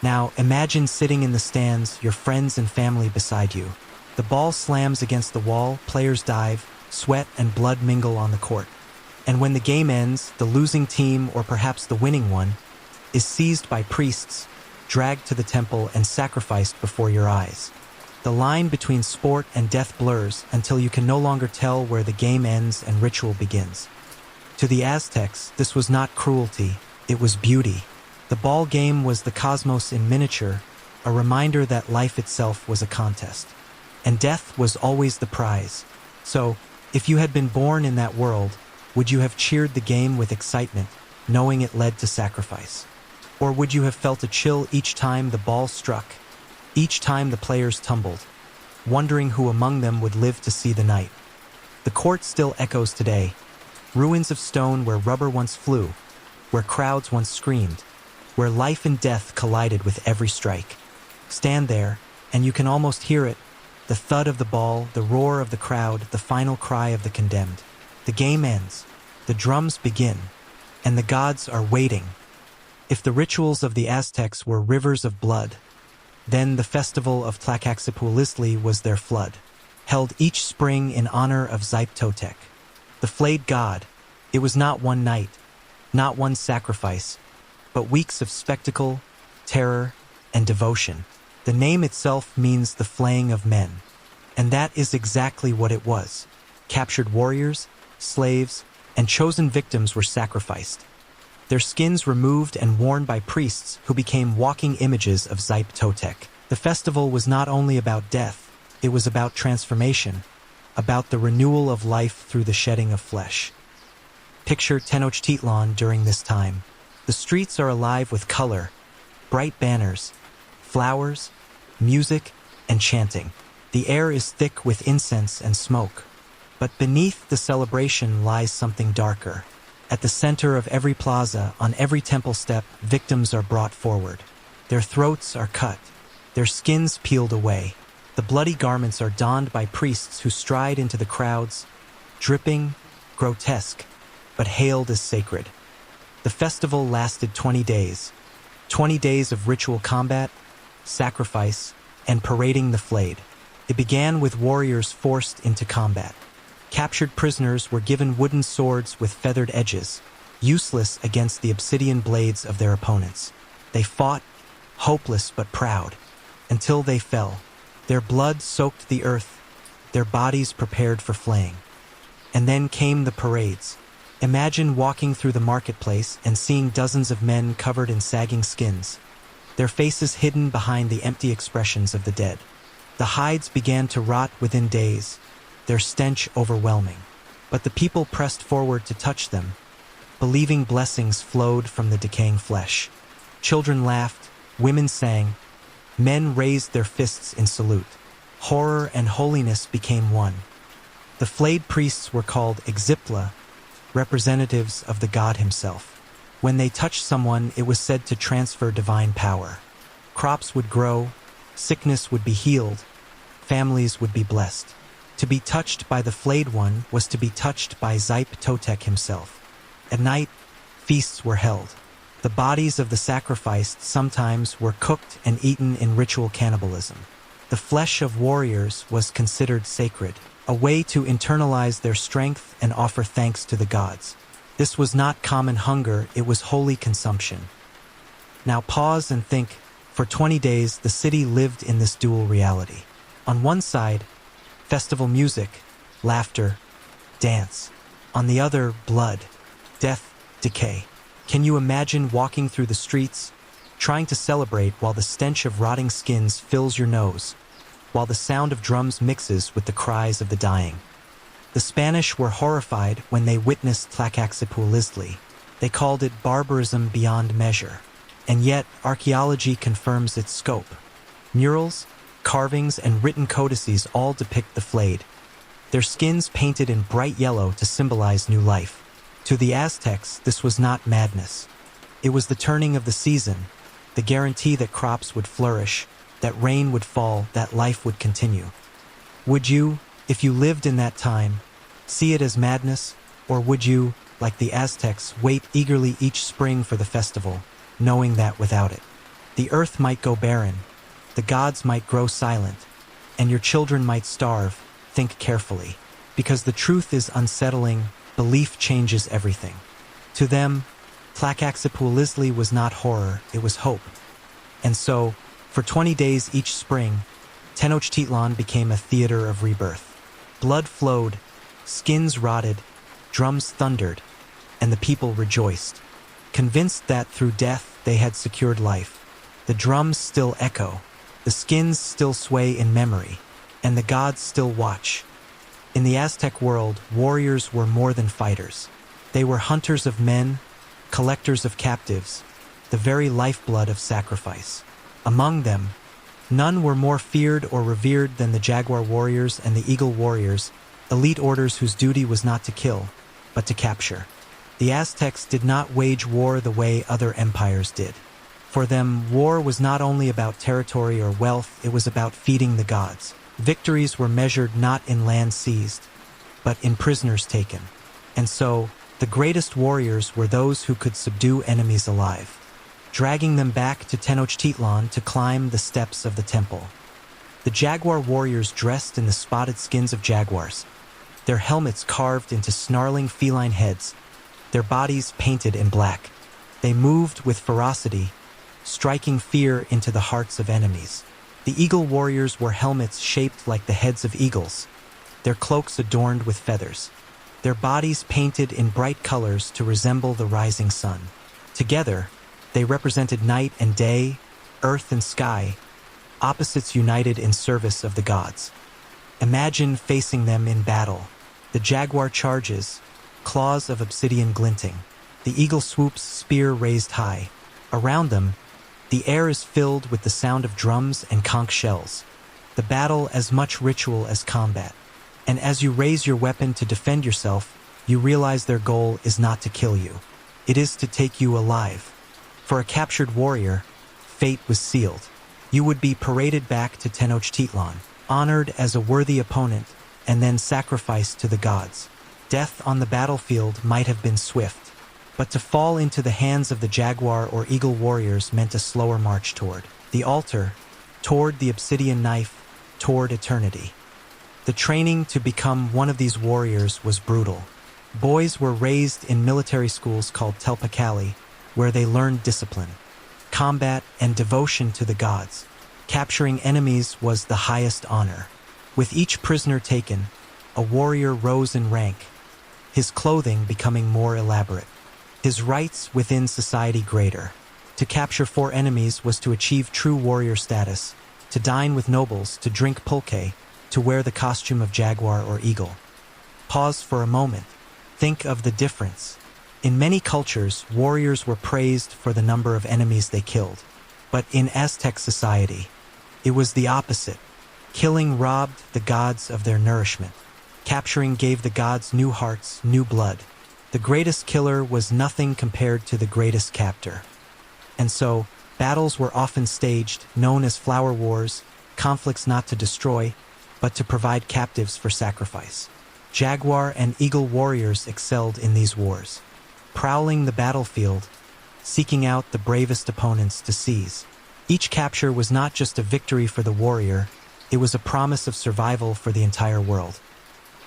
Now, imagine sitting in the stands, your friends and family beside you. The ball slams against the wall, players dive, sweat and blood mingle on the court. And when the game ends, the losing team, or perhaps the winning one, is seized by priests, dragged to the temple and sacrificed before your eyes. The line between sport and death blurs until you can no longer tell where the game ends and ritual begins. To the Aztecs, this was not cruelty, it was beauty. The ball game was the cosmos in miniature, a reminder that life itself was a contest. And death was always the prize. So, if you had been born in that world, would you have cheered the game with excitement, knowing it led to sacrifice? Or would you have felt a chill each time the ball struck, each time the players tumbled, wondering who among them would live to see the night? The court still echoes today, ruins of stone where rubber once flew, where crowds once screamed, where life and death collided with every strike. Stand there, and you can almost hear it, the thud of the ball, the roar of the crowd, the final cry of the condemned. The game ends, the drums begin, and the gods are waiting. If the rituals of the Aztecs were rivers of blood, then the festival of Tlacaxipulistli was their flood, held each spring in honor of Xipe-Totec, the flayed god. It was not one night, Not one sacrifice, but weeks of spectacle, terror, and devotion. The name itself means the flaying of men, and that is exactly what it was. Captured warriors, slaves, and chosen victims were sacrificed, their skins removed and worn by priests who became walking images of Totec. The festival was not only about death, it was about transformation, about the renewal of life through the shedding of flesh. Picture Tenochtitlan during this time. The streets are alive with color, bright banners, flowers, music, and chanting. The air is thick with incense and smoke. But beneath the celebration lies something darker. At the center of every plaza, on every temple step, victims are brought forward. Their throats are cut, their skins peeled away. The bloody garments are donned by priests who stride into the crowds, dripping, grotesque, but hailed as sacred. The festival lasted 20 days. 20 days of ritual combat, sacrifice, and parading the flayed. It began with warriors forced into combat. Captured prisoners were given wooden swords with feathered edges, useless against the obsidian blades of their opponents. They fought, hopeless but proud, until they fell. Their blood soaked the earth, their bodies prepared for flaying. And then came the parades. Imagine walking through the marketplace and seeing dozens of men covered in sagging skins, their faces hidden behind the empty expressions of the dead. The hides began to rot within days, their stench overwhelming. But the people pressed forward to touch them, believing blessings flowed from the decaying flesh. Children laughed, women sang, men raised their fists in salute. Horror and holiness became one. The flayed priests were called Exipla, representatives of the god himself. When they touched someone, it was said to transfer divine power. Crops would grow, sickness would be healed, families would be blessed. To be touched by the flayed one was to be touched by Totec himself. At night, feasts were held. The bodies of the sacrificed sometimes were cooked and eaten in ritual cannibalism. The flesh of warriors was considered sacred, a way to internalize their strength and offer thanks to the gods. This was not common hunger, it was holy consumption. Now pause and think. For 20 days, the city lived in this dual reality. On one side, festival music, laughter, dance. On the other, blood, death, decay. Can you imagine walking through the streets, trying to celebrate while the stench of rotting skins fills your nose, while the sound of drums mixes with the cries of the dying? The Spanish were horrified when they witnessed Tlacaxipulistli. They called it barbarism beyond measure. And yet, archaeology confirms its scope. Murals, carvings, and written codices all depict the flayed, their skins painted in bright yellow to symbolize new life. To the Aztecs, this was not madness. It was the turning of the season, the guarantee that crops would flourish, that rain would fall, that life would continue. Would you, if you lived in that time, see it as madness, or would you, like the Aztecs, wait eagerly each spring for the festival, knowing that without it, the earth might go barren, the gods might grow silent, and your children might starve? Think carefully, because the truth is unsettling. Belief changes everything. To them, Tlacaxipulistli was not horror, it was hope. And so, for 20 days each spring, Tenochtitlan became a theater of rebirth. Blood flowed, skins rotted, drums thundered, and the people rejoiced, convinced that through death they had secured life. The drums still echo, the skins still sway in memory, and the gods still watch. In the Aztec world, warriors were more than fighters. They were hunters of men, collectors of captives, the very lifeblood of sacrifice. Among them, none were more feared or revered than the Jaguar warriors and the Eagle warriors, elite orders whose duty was not to kill, but to capture. The Aztecs did not wage war the way other empires did. For them, war was not only about territory or wealth, it was about feeding the gods. Victories were measured not in land seized, but in prisoners taken. And so, the greatest warriors were those who could subdue enemies alive, dragging them back to Tenochtitlan to climb the steps of the temple. The Jaguar warriors dressed in the spotted skins of jaguars, their helmets carved into snarling feline heads, their bodies painted in black. They moved with ferocity, striking fear into the hearts of enemies. The eagle warriors wore helmets shaped like the heads of eagles, their cloaks adorned with feathers, their bodies painted in bright colors to resemble the rising sun. Together, they represented night and day, earth and sky, opposites united in service of the gods. Imagine facing them in battle. The jaguar charges, claws of obsidian glinting. The eagle swoops, spear raised high. Around them, the air is filled with the sound of drums and conch shells. The battle as much ritual as combat. And as you raise your weapon to defend yourself, you realize their goal is not to kill you. It is to take you alive. For a captured warrior, fate was sealed. You would be paraded back to Tenochtitlan, honored as a worthy opponent, and then sacrificed to the gods. Death on the battlefield might have been swift, but to fall into the hands of the jaguar or eagle warriors meant a slower march toward the altar, toward the obsidian knife, toward eternity. The training to become one of these warriors was brutal. Boys were raised in military schools called telpakali, where they learned discipline, combat, and devotion to the gods. Capturing enemies was the highest honor. With each prisoner taken, a warrior rose in rank, his clothing becoming more elaborate, his rights within society greater. To capture 4 enemies was to achieve true warrior status, to dine with nobles, to drink pulque, to wear the costume of jaguar or eagle. Pause for a moment. Think of the difference. In many cultures, warriors were praised for the number of enemies they killed. But in Aztec society, it was the opposite. Killing robbed the gods of their nourishment. Capturing gave the gods new hearts, new blood. The greatest killer was nothing compared to the greatest captor. And so, battles were often staged, known as flower wars, conflicts not to destroy, but to provide captives for sacrifice. Jaguar and eagle warriors excelled in these wars, prowling the battlefield, seeking out the bravest opponents to seize. Each capture was not just a victory for the warrior, it was a promise of survival for the entire world.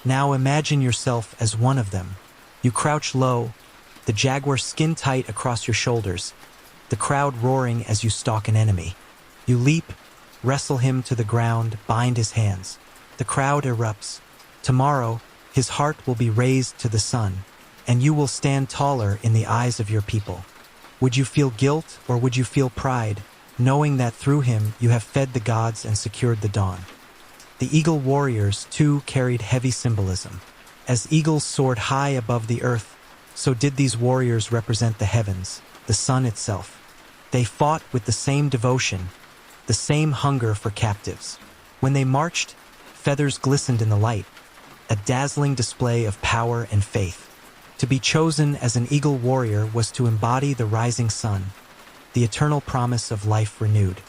Now imagine yourself as one of them. You crouch low, the jaguar skin tight across your shoulders, the crowd roaring as you stalk an enemy. You leap, wrestle him to the ground, bind his hands. The crowd erupts. Tomorrow, his heart will be raised to the sun, and you will stand taller in the eyes of your people. Would you feel guilt or would you feel pride, knowing that through him you have fed the gods and secured the dawn? The eagle warriors, too, carried heavy symbolism. As eagles soared high above the earth, so did these warriors represent the heavens, the sun itself. They fought with the same devotion, the same hunger for captives. When they marched, feathers glistened in the light, a dazzling display of power and faith. To be chosen as an eagle warrior was to embody the rising sun, the eternal promise of life renewed.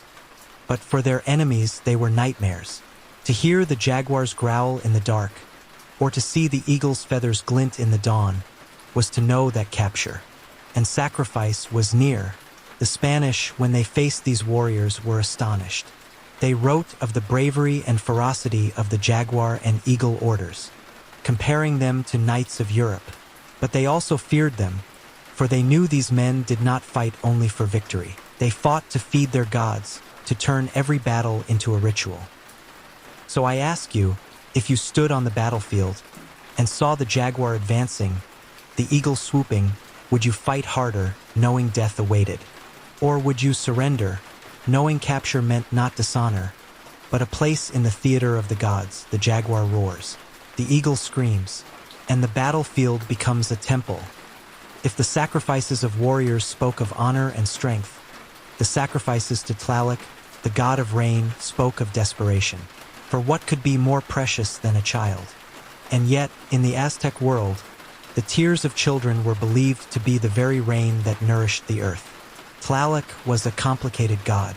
But for their enemies, they were nightmares. To hear the jaguar's growl in the dark, or to see the eagle's feathers glint in the dawn, was to know that capture and sacrifice was near. The Spanish, when they faced these warriors, were astonished. They wrote of the bravery and ferocity of the jaguar and eagle orders, comparing them to knights of Europe. But they also feared them, for they knew these men did not fight only for victory. They fought to feed their gods, to turn every battle into a ritual. So I ask you, if you stood on the battlefield and saw the jaguar advancing, the eagle swooping, would you fight harder, knowing death awaited? Or would you surrender, knowing capture meant not dishonor, but a place in the theater of the gods? The jaguar roars, the eagle screams, and the battlefield becomes a temple. If the sacrifices of warriors spoke of honor and strength, the sacrifices to Tlaloc, the god of rain, spoke of desperation. For what could be more precious than a child? And yet, in the Aztec world, the tears of children were believed to be the very rain that nourished the earth. Tlaloc was a complicated god,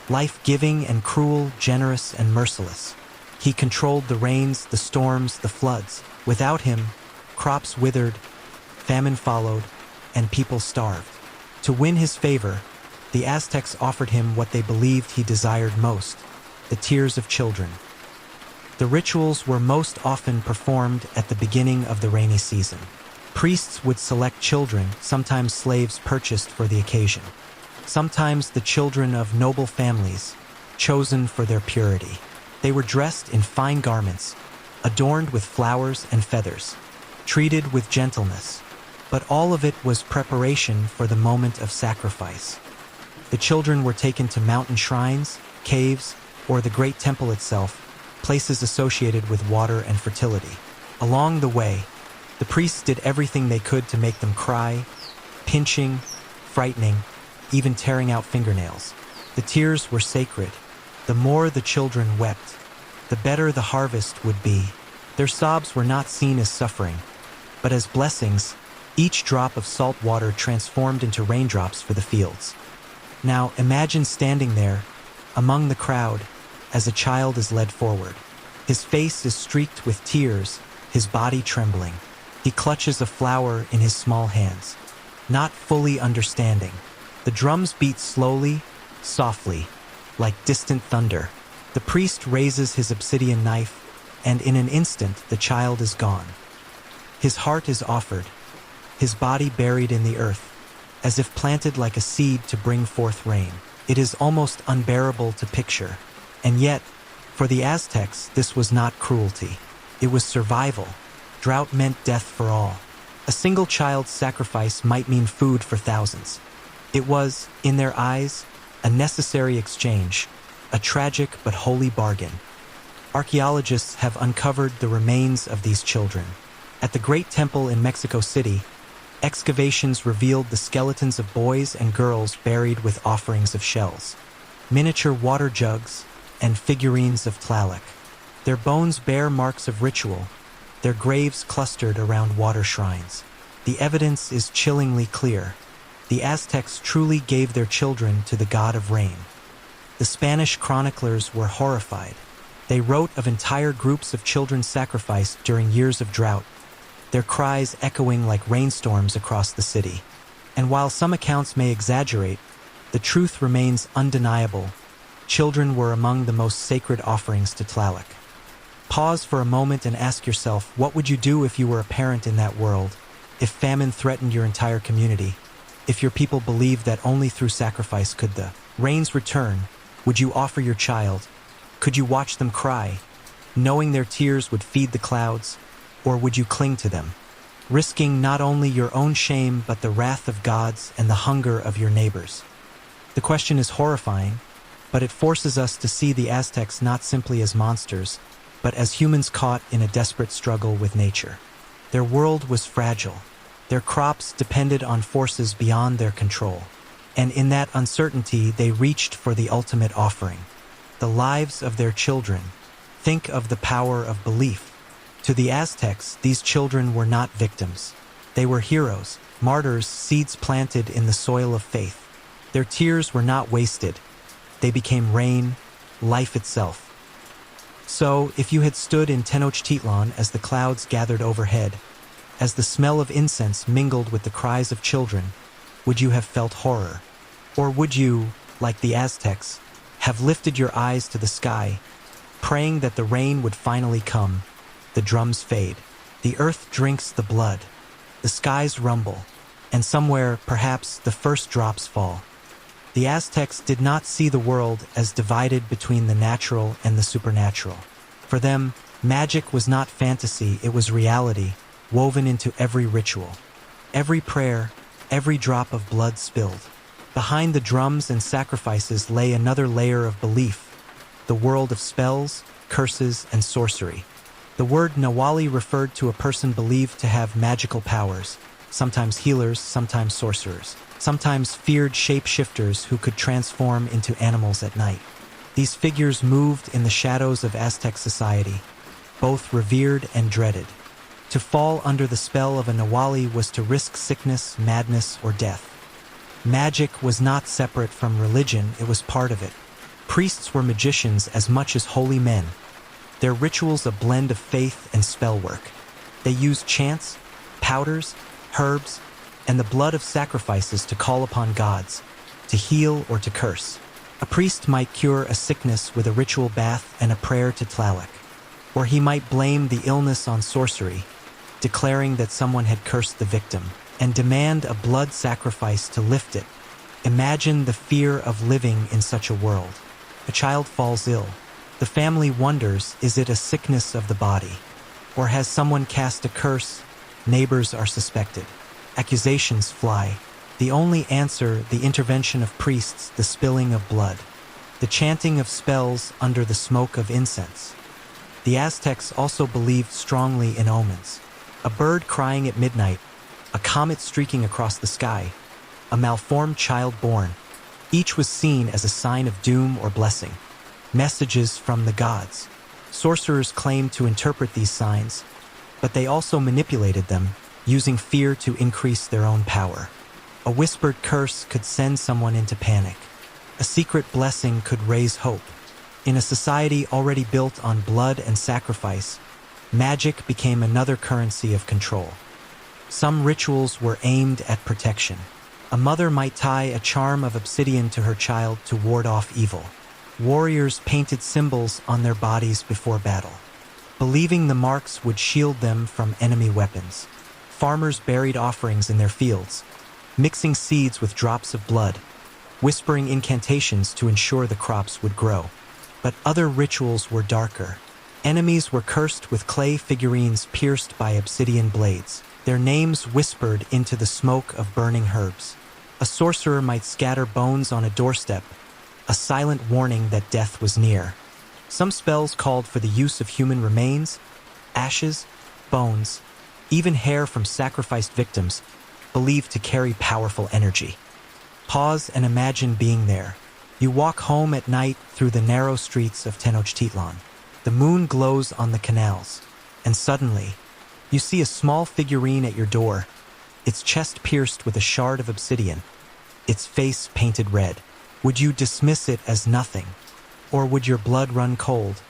life-giving and cruel, generous and merciless. He controlled the rains, the storms, the floods. Without him, crops withered, famine followed, and people starved. To win his favor, the Aztecs offered him what they believed he desired most, the tears of children. The rituals were most often performed at the beginning of the rainy season. Priests would select children, sometimes slaves purchased for the occasion. Sometimes the children of noble families, chosen for their purity. They were dressed in fine garments, adorned with flowers and feathers, treated with gentleness. But all of it was preparation for the moment of sacrifice. The children were taken to mountain shrines, caves, or the great temple itself, places associated with water and fertility. Along the way, the priests did everything they could to make them cry, pinching, frightening, even tearing out fingernails. The tears were sacred. The more the children wept, the better the harvest would be. Their sobs were not seen as suffering, but as blessings. Each drop of salt water transformed into raindrops for the fields. Now imagine standing there, among the crowd, as a child is led forward. His face is streaked with tears, his body trembling. He clutches a flower in his small hands, not fully understanding. The drums beat slowly, softly, like distant thunder. The priest raises his obsidian knife, and in an instant the child is gone. His heart is offered, his body buried in the earth, as if planted like a seed to bring forth rain. It is almost unbearable to picture. And yet, for the Aztecs, this was not cruelty. It was survival. Drought meant death for all. A single child's sacrifice might mean food for thousands. It was, in their eyes, a necessary exchange, a tragic but holy bargain. Archaeologists have uncovered the remains of these children. At the Great Temple in Mexico City, excavations revealed the skeletons of boys and girls buried with offerings of shells, miniature water jugs, and figurines of Tlaloc. Their bones bear marks of ritual, their graves clustered around water shrines. The evidence is chillingly clear. The Aztecs truly gave their children to the god of rain. The Spanish chroniclers were horrified. They wrote of entire groups of children sacrificed during years of drought, their cries echoing like rainstorms across the city. And while some accounts may exaggerate, the truth remains undeniable. Children were among the most sacred offerings to Tlaloc. Pause for a moment and ask yourself, what would you do if you were a parent in that world? If famine threatened your entire community? If your people believed that only through sacrifice could the rains return, would you offer your child? Could you watch them cry, knowing their tears would feed the clouds? Or would you cling to them, risking not only your own shame but the wrath of gods and the hunger of your neighbors? The question is horrifying, but it forces us to see the Aztecs not simply as monsters, but as humans caught in a desperate struggle with nature. Their world was fragile. Their crops depended on forces beyond their control. And in that uncertainty, they reached for the ultimate offering, the lives of their children. Think of the power of belief. To the Aztecs, these children were not victims. They were heroes, martyrs, seeds planted in the soil of faith. Their tears were not wasted. They became rain, life itself. So, if you had stood in Tenochtitlan as the clouds gathered overhead, as the smell of incense mingled with the cries of children, would you have felt horror? Or would you, like the Aztecs, have lifted your eyes to the sky, praying that the rain would finally come? The drums fade. The earth drinks the blood. The skies rumble. And somewhere, perhaps, the first drops fall. The Aztecs did not see the world as divided between the natural and the supernatural. For them, magic was not fantasy, it was reality, woven into every ritual. Every prayer, every drop of blood spilled. Behind the drums and sacrifices lay another layer of belief, the world of spells, curses, and sorcery. The word Nawali referred to a person believed to have magical powers, sometimes healers, sometimes sorcerers, sometimes feared shapeshifters who could transform into animals at night. These figures moved in the shadows of Aztec society, both revered and dreaded. To fall under the spell of a Nawali was to risk sickness, madness, or death. Magic was not separate from religion, it was part of it. Priests were magicians as much as holy men. Their rituals a blend of faith and spell work. They used chants, powders, herbs, and the blood of sacrifices to call upon gods, to heal or to curse. A priest might cure a sickness with a ritual bath and a prayer to Tlaloc, or he might blame the illness on sorcery, declaring that someone had cursed the victim, and demand a blood sacrifice to lift it. Imagine the fear of living in such a world. A child falls ill. The family wonders, is it a sickness of the body? Or has someone cast a curse? Neighbors are suspected. Accusations fly. The only answer, the intervention of priests, the spilling of blood, the chanting of spells under the smoke of incense. The Aztecs also believed strongly in omens. A bird crying at midnight, a comet streaking across the sky, a malformed child born. Each was seen as a sign of doom or blessing. Messages from the gods. Sorcerers claimed to interpret these signs, but they also manipulated them, using fear to increase their own power. A whispered curse could send someone into panic. A secret blessing could raise hope. In a society already built on blood and sacrifice, magic became another currency of control. Some rituals were aimed at protection. A mother might tie a charm of obsidian to her child to ward off evil. Warriors painted symbols on their bodies before battle, believing the marks would shield them from enemy weapons. Farmers buried offerings in their fields, mixing seeds with drops of blood, whispering incantations to ensure the crops would grow. But other rituals were darker. Enemies were cursed with clay figurines pierced by obsidian blades, their names whispered into the smoke of burning herbs. A sorcerer might scatter bones on a doorstep, a silent warning that death was near. Some spells called for the use of human remains, ashes, bones, even hair from sacrificed victims, believed to carry powerful energy. Pause and imagine being there. You walk home at night through the narrow streets of Tenochtitlan. The moon glows on the canals, and suddenly, you see a small figurine at your door, its chest pierced with a shard of obsidian, its face painted red. Would you dismiss it as nothing? Or would your blood run cold,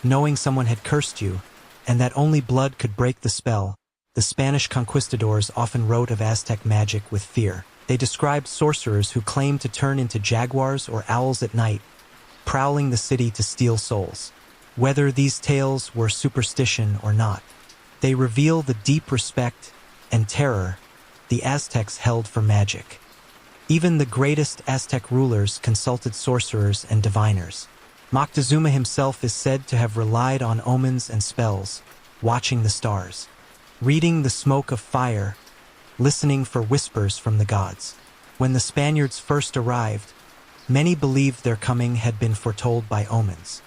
knowing someone had cursed you, and that only blood could break the spell? The Spanish conquistadors often wrote of Aztec magic with fear. They described sorcerers who claimed to turn into jaguars or owls at night, prowling the city to steal souls. Whether these tales were superstition or not, they reveal the deep respect and terror the Aztecs held for magic. Even the greatest Aztec rulers consulted sorcerers and diviners. Moctezuma himself is said to have relied on omens and spells, watching the stars, reading the smoke of fire, listening for whispers from the gods. When the Spaniards first arrived, many believed their coming had been foretold by omens.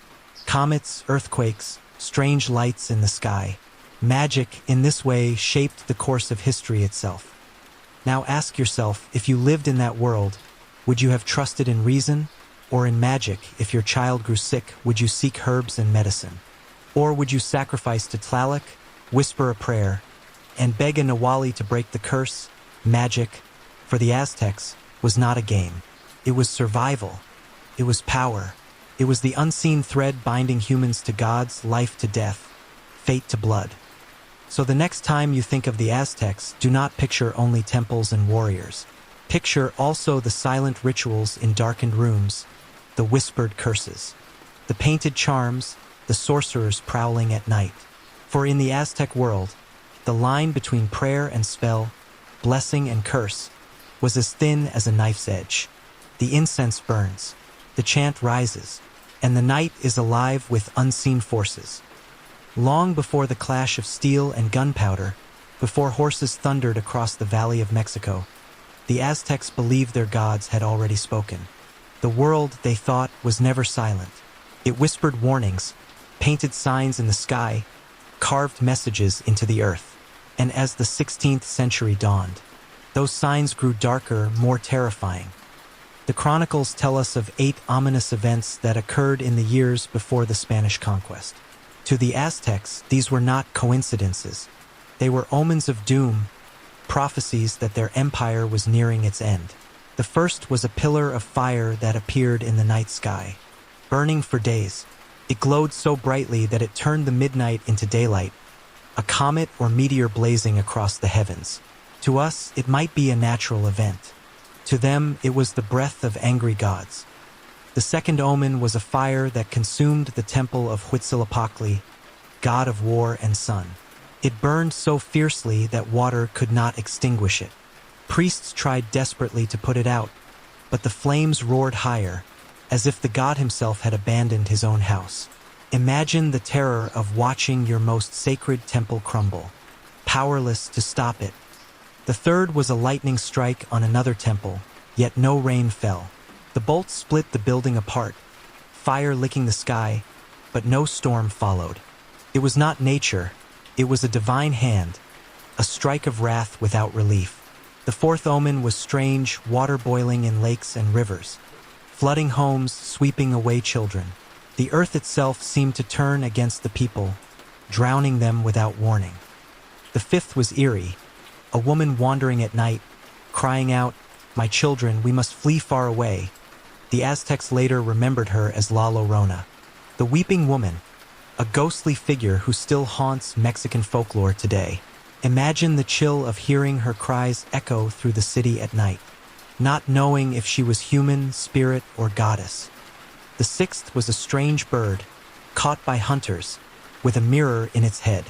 Comets, earthquakes, strange lights in the sky. Magic, in this way, shaped the course of history itself. Now ask yourself, if you lived in that world, would you have trusted in reason? Or in magic, if your child grew sick, would you seek herbs and medicine? Or would you sacrifice to Tlaloc, whisper a prayer, and beg a Nawali to break the curse? Magic, for the Aztecs, was not a game. It was survival. It was power. It was the unseen thread binding humans to gods, life to death, fate to blood. So the next time you think of the Aztecs, do not picture only temples and warriors. Picture also the silent rituals in darkened rooms, the whispered curses, the painted charms, the sorcerers prowling at night. For in the Aztec world, the line between prayer and spell, blessing and curse, was as thin as a knife's edge. The incense burns, the chant rises, and the night is alive with unseen forces. Long before the clash of steel and gunpowder, before horses thundered across the Valley of Mexico, the Aztecs believed their gods had already spoken. The world, they thought, was never silent. It whispered warnings, painted signs in the sky, carved messages into the earth. And as the 16th century dawned, those signs grew darker, more terrifying. The chronicles tell us of 8 ominous events that occurred in the years before the Spanish conquest. To the Aztecs, these were not coincidences. They were omens of doom, prophecies that their empire was nearing its end. The first was a pillar of fire that appeared in the night sky, burning for days. It glowed so brightly that it turned the midnight into daylight, a comet or meteor blazing across the heavens. To us, it might be a natural event. To them, it was the breath of angry gods. The second omen was a fire that consumed the temple of Huitzilopochtli, god of war and sun. It burned so fiercely that water could not extinguish it. Priests tried desperately to put it out, but the flames roared higher, as if the god himself had abandoned his own house. Imagine the terror of watching your most sacred temple crumble, powerless to stop it. The third was a lightning strike on another temple, yet no rain fell. The bolt split the building apart, fire licking the sky, but no storm followed. It was not nature, it was a divine hand, a strike of wrath without relief. The fourth omen was strange, water boiling in lakes and rivers, flooding homes, sweeping away children. The earth itself seemed to turn against the people, drowning them without warning. The fifth was eerie, a woman wandering at night, crying out, "My children, we must flee far away." The Aztecs later remembered her as La Llorona, the weeping woman, a ghostly figure who still haunts Mexican folklore today. Imagine the chill of hearing her cries echo through the city at night, not knowing if she was human, spirit, or goddess. The sixth was a strange bird, caught by hunters, with a mirror in its head.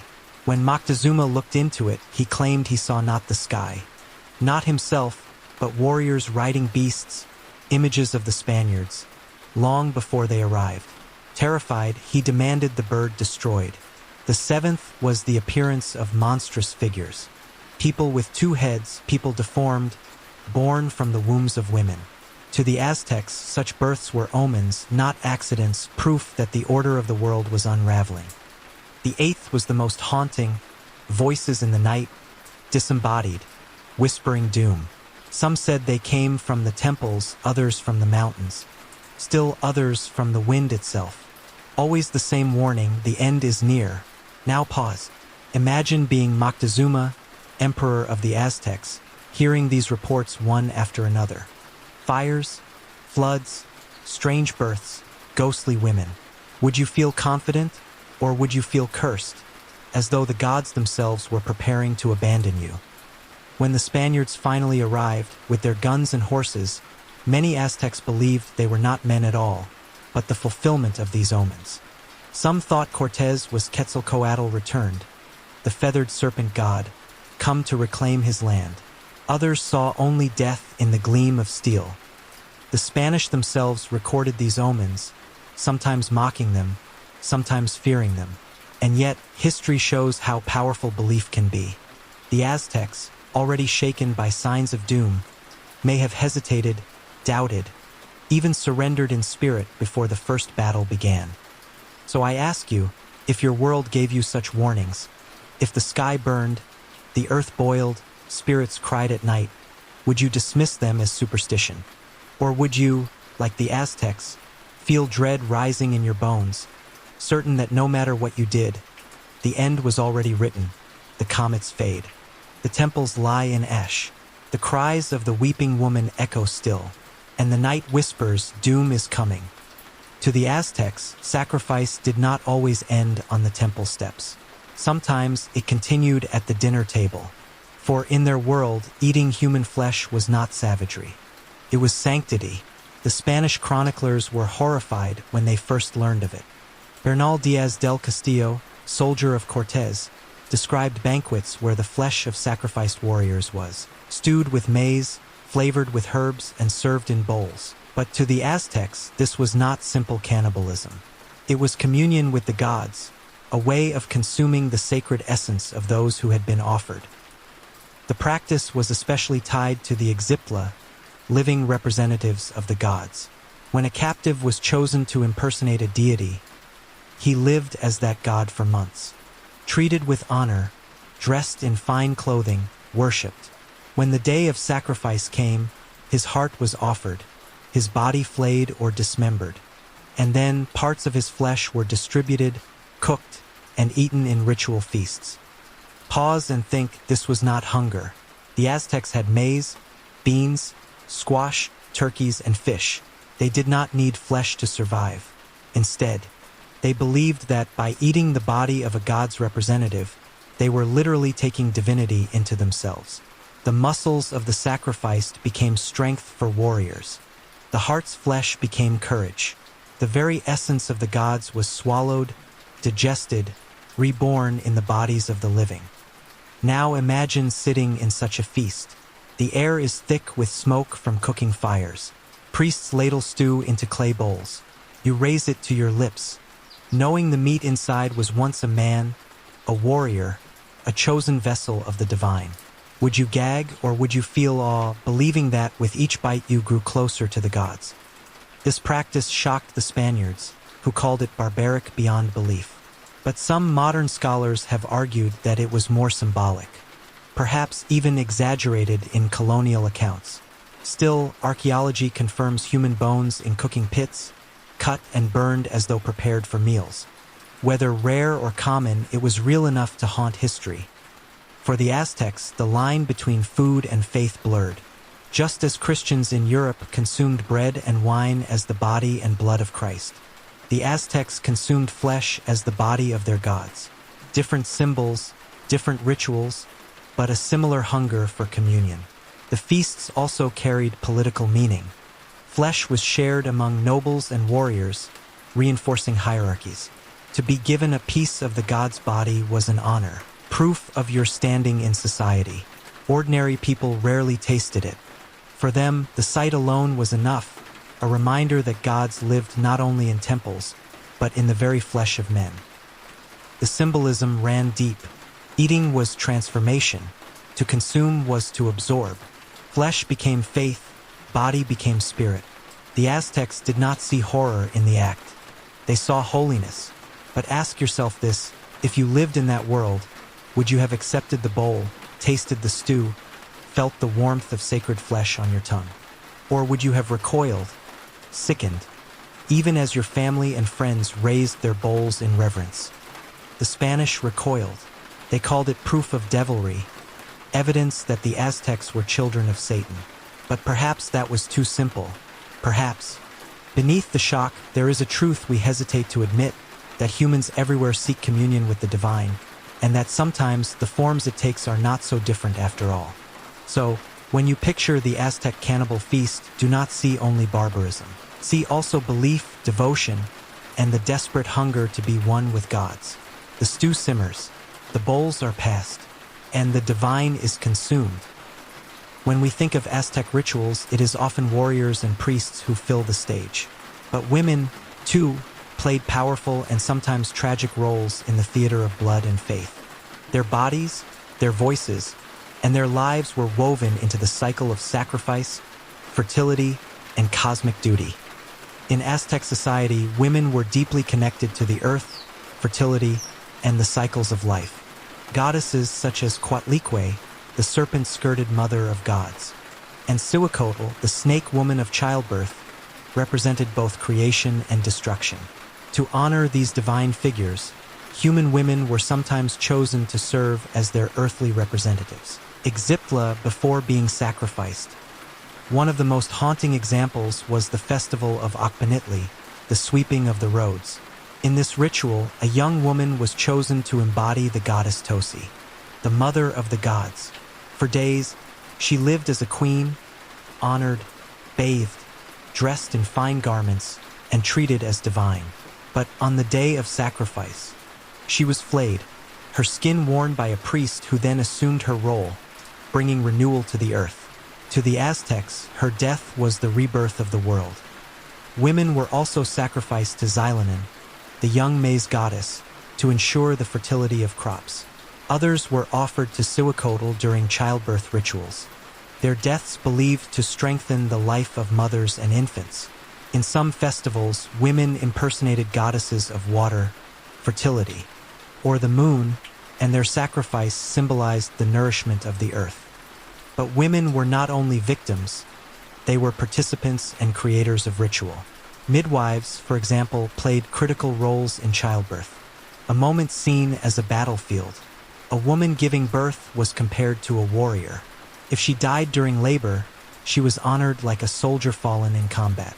When Moctezuma looked into it, he claimed he saw not the sky, not himself, but warriors riding beasts, images of the Spaniards, long before they arrived. Terrified, he demanded the bird destroyed. The seventh was the appearance of monstrous figures, people with two heads, people deformed, born from the wombs of women. To the Aztecs, such births were omens, not accidents, proof that the order of the world was unraveling. The eighth was the most haunting, voices in the night, disembodied, whispering doom. Some said they came from the temples, others from the mountains, still others from the wind itself. Always the same warning, the end is near. Now pause. Imagine being Moctezuma, emperor of the Aztecs, hearing these reports one after another. Fires, floods, strange births, ghostly women. Would you feel confident, or would you feel cursed, as though the gods themselves were preparing to abandon you? When the Spaniards finally arrived, with their guns and horses, many Aztecs believed they were not men at all, but the fulfillment of these omens. Some thought Cortez was Quetzalcoatl returned, the feathered serpent god, come to reclaim his land. Others saw only death in the gleam of steel. The Spanish themselves recorded these omens, sometimes mocking them, sometimes fearing them. And yet, history shows how powerful belief can be. The Aztecs, already shaken by signs of doom, may have hesitated, doubted, even surrendered in spirit before the first battle began. So I ask you, if your world gave you such warnings, if the sky burned, the earth boiled, spirits cried at night, would you dismiss them as superstition? Or would you, like the Aztecs, feel dread rising in your bones, certain that no matter what you did, the end was already written, the comets fade, the temples lie in ash, the cries of the weeping woman echo still, and the night whispers, doom is coming. To the Aztecs, sacrifice did not always end on the temple steps. Sometimes it continued at the dinner table. For in their world, eating human flesh was not savagery. It was sanctity. The Spanish chroniclers were horrified when they first learned of it. Bernal Diaz del Castillo, soldier of Cortez, described banquets where the flesh of sacrificed warriors was stewed with maize, flavored with herbs, and served in bowls. But to the Aztecs, this was not simple cannibalism. It was communion with the gods, a way of consuming the sacred essence of those who had been offered. The practice was especially tied to the Xiptla, living representatives of the gods. When a captive was chosen to impersonate a deity, he lived as that god for months, treated with honor, dressed in fine clothing, worshipped. When the day of sacrifice came, his heart was offered, his body flayed or dismembered, and then parts of his flesh were distributed, cooked, and eaten in ritual feasts. Pause and think, this was not hunger. The Aztecs had maize, beans, squash, turkeys, and fish. They did not need flesh to survive. Instead, they believed that by eating the body of a god's representative, they were literally taking divinity into themselves. The muscles of the sacrificed became strength for warriors. The heart's flesh became courage. The very essence of the gods was swallowed, digested, reborn in the bodies of the living. Now imagine sitting in such a feast. The air is thick with smoke from cooking fires. Priests ladle stew into clay bowls. You raise it to your lips, knowing the meat inside was once a man, a warrior, a chosen vessel of the divine. Would you gag or would you feel awe, believing that with each bite you grew closer to the gods? This practice shocked the Spaniards, who called it barbaric beyond belief. But some modern scholars have argued that it was more symbolic, perhaps even exaggerated in colonial accounts. Still, archaeology confirms human bones in cooking pits, cut and burned as though prepared for meals. Whether rare or common, it was real enough to haunt history. For the Aztecs, the line between food and faith blurred. Just as Christians in Europe consumed bread and wine as the body and blood of Christ, the Aztecs consumed flesh as the body of their gods. Different symbols, different rituals, but a similar hunger for communion. The feasts also carried political meaning. Flesh was shared among nobles and warriors, reinforcing hierarchies. To be given a piece of the god's body was an honor, proof of your standing in society. Ordinary people rarely tasted it. For them, the sight alone was enough, a reminder that gods lived not only in temples, but in the very flesh of men. The symbolism ran deep. Eating was transformation. To consume was to absorb. Flesh became faith, body became spirit. The Aztecs did not see horror in the act. They saw holiness. But ask yourself this, if you lived in that world, would you have accepted the bowl, tasted the stew, felt the warmth of sacred flesh on your tongue? Or would you have recoiled, sickened, even as your family and friends raised their bowls in reverence? The Spanish recoiled. They called it proof of devilry, evidence that the Aztecs were children of Satan. But perhaps that was too simple. Perhaps. Beneath the shock, there is a truth we hesitate to admit, that humans everywhere seek communion with the divine, and that sometimes the forms it takes are not so different after all. So, when you picture the Aztec cannibal feast, do not see only barbarism. See also belief, devotion, and the desperate hunger to be one with gods. The stew simmers, the bowls are passed, and the divine is consumed. When we think of Aztec rituals, it is often warriors and priests who fill the stage. But women, too, played powerful and sometimes tragic roles in the theater of blood and faith. Their bodies, their voices, and their lives were woven into the cycle of sacrifice, fertility, and cosmic duty. In Aztec society, women were deeply connected to the earth, fertility, and the cycles of life. Goddesses such as Coatlicue, the serpent-skirted mother of gods, and Cihuacotl, the snake woman of childbirth, represented both creation and destruction. To honor these divine figures, human women were sometimes chosen to serve as their earthly representatives. Ixiptla before being sacrificed. One of the most haunting examples was the festival of Akpenitli, the sweeping of the roads. In this ritual, a young woman was chosen to embody the goddess Tosi, the mother of the gods. For days, she lived as a queen, honored, bathed, dressed in fine garments, and treated as divine. But on the day of sacrifice, she was flayed, her skin worn by a priest who then assumed her role, bringing renewal to the earth. To the Aztecs, her death was the rebirth of the world. Women were also sacrificed to Xilanen, the young maize goddess, to ensure the fertility of crops. Others were offered to Cihuacotl during childbirth rituals, their deaths believed to strengthen the life of mothers and infants. In some festivals, women impersonated goddesses of water, fertility, or the moon, and their sacrifice symbolized the nourishment of the earth. But women were not only victims, they were participants and creators of ritual. Midwives, for example, played critical roles in childbirth, a moment seen as a battlefield. A woman giving birth was compared to a warrior. If she died during labor, she was honored like a soldier fallen in combat.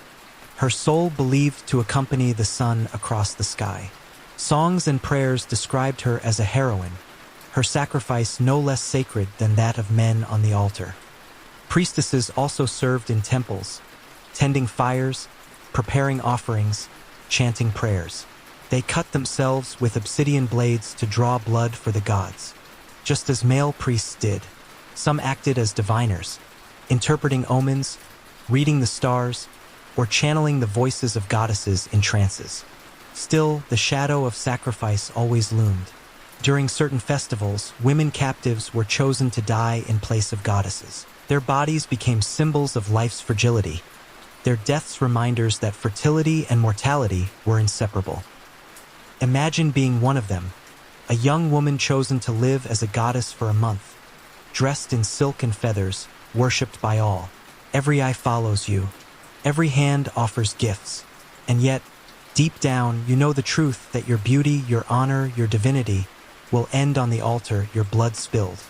Her soul believed to accompany the sun across the sky. Songs and prayers described her as a heroine, her sacrifice no less sacred than that of men on the altar. Priestesses also served in temples, tending fires, preparing offerings, chanting prayers. They cut themselves with obsidian blades to draw blood for the gods, just as male priests did. Some acted as diviners, interpreting omens, reading the stars, or channeling the voices of goddesses in trances. Still, the shadow of sacrifice always loomed. During certain festivals, women captives were chosen to die in place of goddesses. Their bodies became symbols of life's fragility, their deaths reminders that fertility and mortality were inseparable. Imagine being one of them, a young woman chosen to live as a goddess for a month, dressed in silk and feathers, worshipped by all. Every eye follows you, every hand offers gifts, and yet, deep down, you know the truth that your beauty, your honor, your divinity will end on the altar, your blood spilled,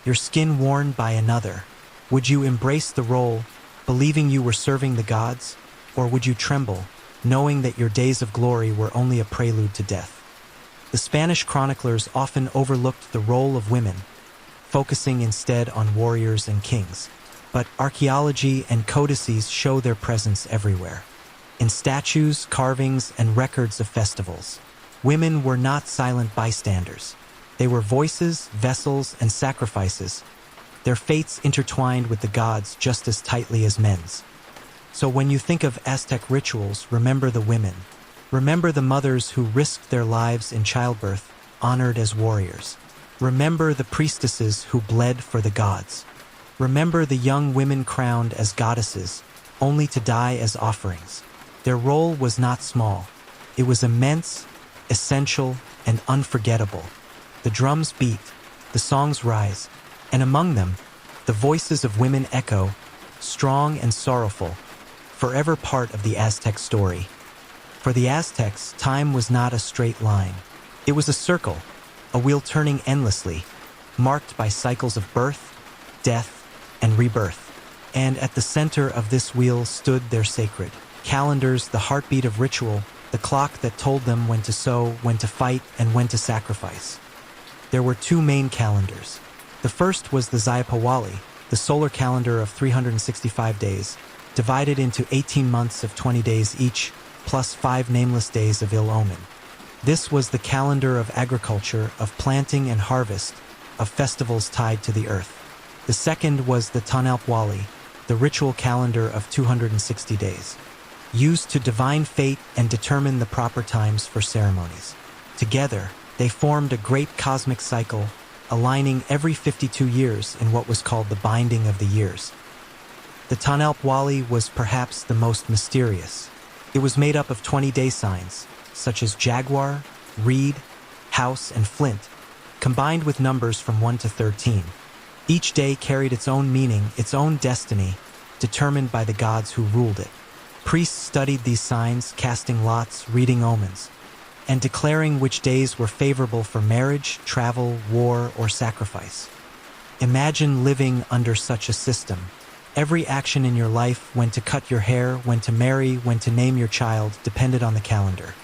your skin worn by another. Would you embrace the role, believing you were serving the gods, or would you tremble, knowing that your days of glory were only a prelude to death? The Spanish chroniclers often overlooked the role of women, focusing instead on warriors and kings. But archaeology and codices show their presence everywhere. In statues, carvings, and records of festivals, women were not silent bystanders. They were voices, vessels, and sacrifices, their fates intertwined with the gods just as tightly as men's. So when you think of Aztec rituals, remember the women. Remember the mothers who risked their lives in childbirth, honored as warriors. Remember the priestesses who bled for the gods. Remember the young women crowned as goddesses, only to die as offerings. Their role was not small. It was immense, essential, and unforgettable. The drums beat, the songs rise, and among them, the voices of women echo, strong and sorrowful, forever part of the Aztec story. For the Aztecs, time was not a straight line. It was a circle, a wheel turning endlessly, marked by cycles of birth, death, and rebirth. And at the center of this wheel stood their sacred calendars, the heartbeat of ritual, the clock that told them when to sow, when to fight, and when to sacrifice. There were two main calendars. The first was the Zayapawali, the solar calendar of 365 days, divided into 18 months of 20 days each, plus 5 nameless days of ill omen. This was the calendar of agriculture, of planting and harvest, of festivals tied to the earth. The second was the Tanalpwali, the ritual calendar of 260 days, used to divine fate and determine the proper times for ceremonies. Together, they formed a great cosmic cycle, aligning every 52 years in what was called the binding of the years. The Tanalpwali was perhaps the most mysterious. It was made up of 20 day signs, such as jaguar, reed, house, and flint, combined with numbers from 1 to 13. Each day carried its own meaning, its own destiny, determined by the gods who ruled it. Priests studied these signs, casting lots, reading omens, and declaring which days were favorable for marriage, travel, war, or sacrifice. Imagine living under such a system. Every action in your life, when to cut your hair, when to marry, when to name your child, depended on the calendar.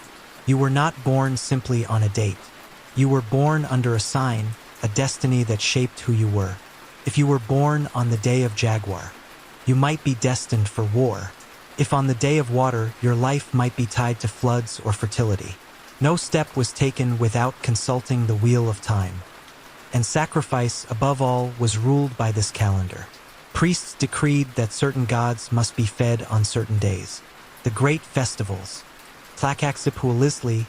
You were not born simply on a date. You were born under a sign, a destiny that shaped who you were. If you were born on the day of Jaguar, you might be destined for war. If on the day of water, your life might be tied to floods or fertility. No step was taken without consulting the wheel of time. And sacrifice, above all, was ruled by this calendar. Priests decreed that certain gods must be fed on certain days. The great festivals, Tlacaxiphualisli,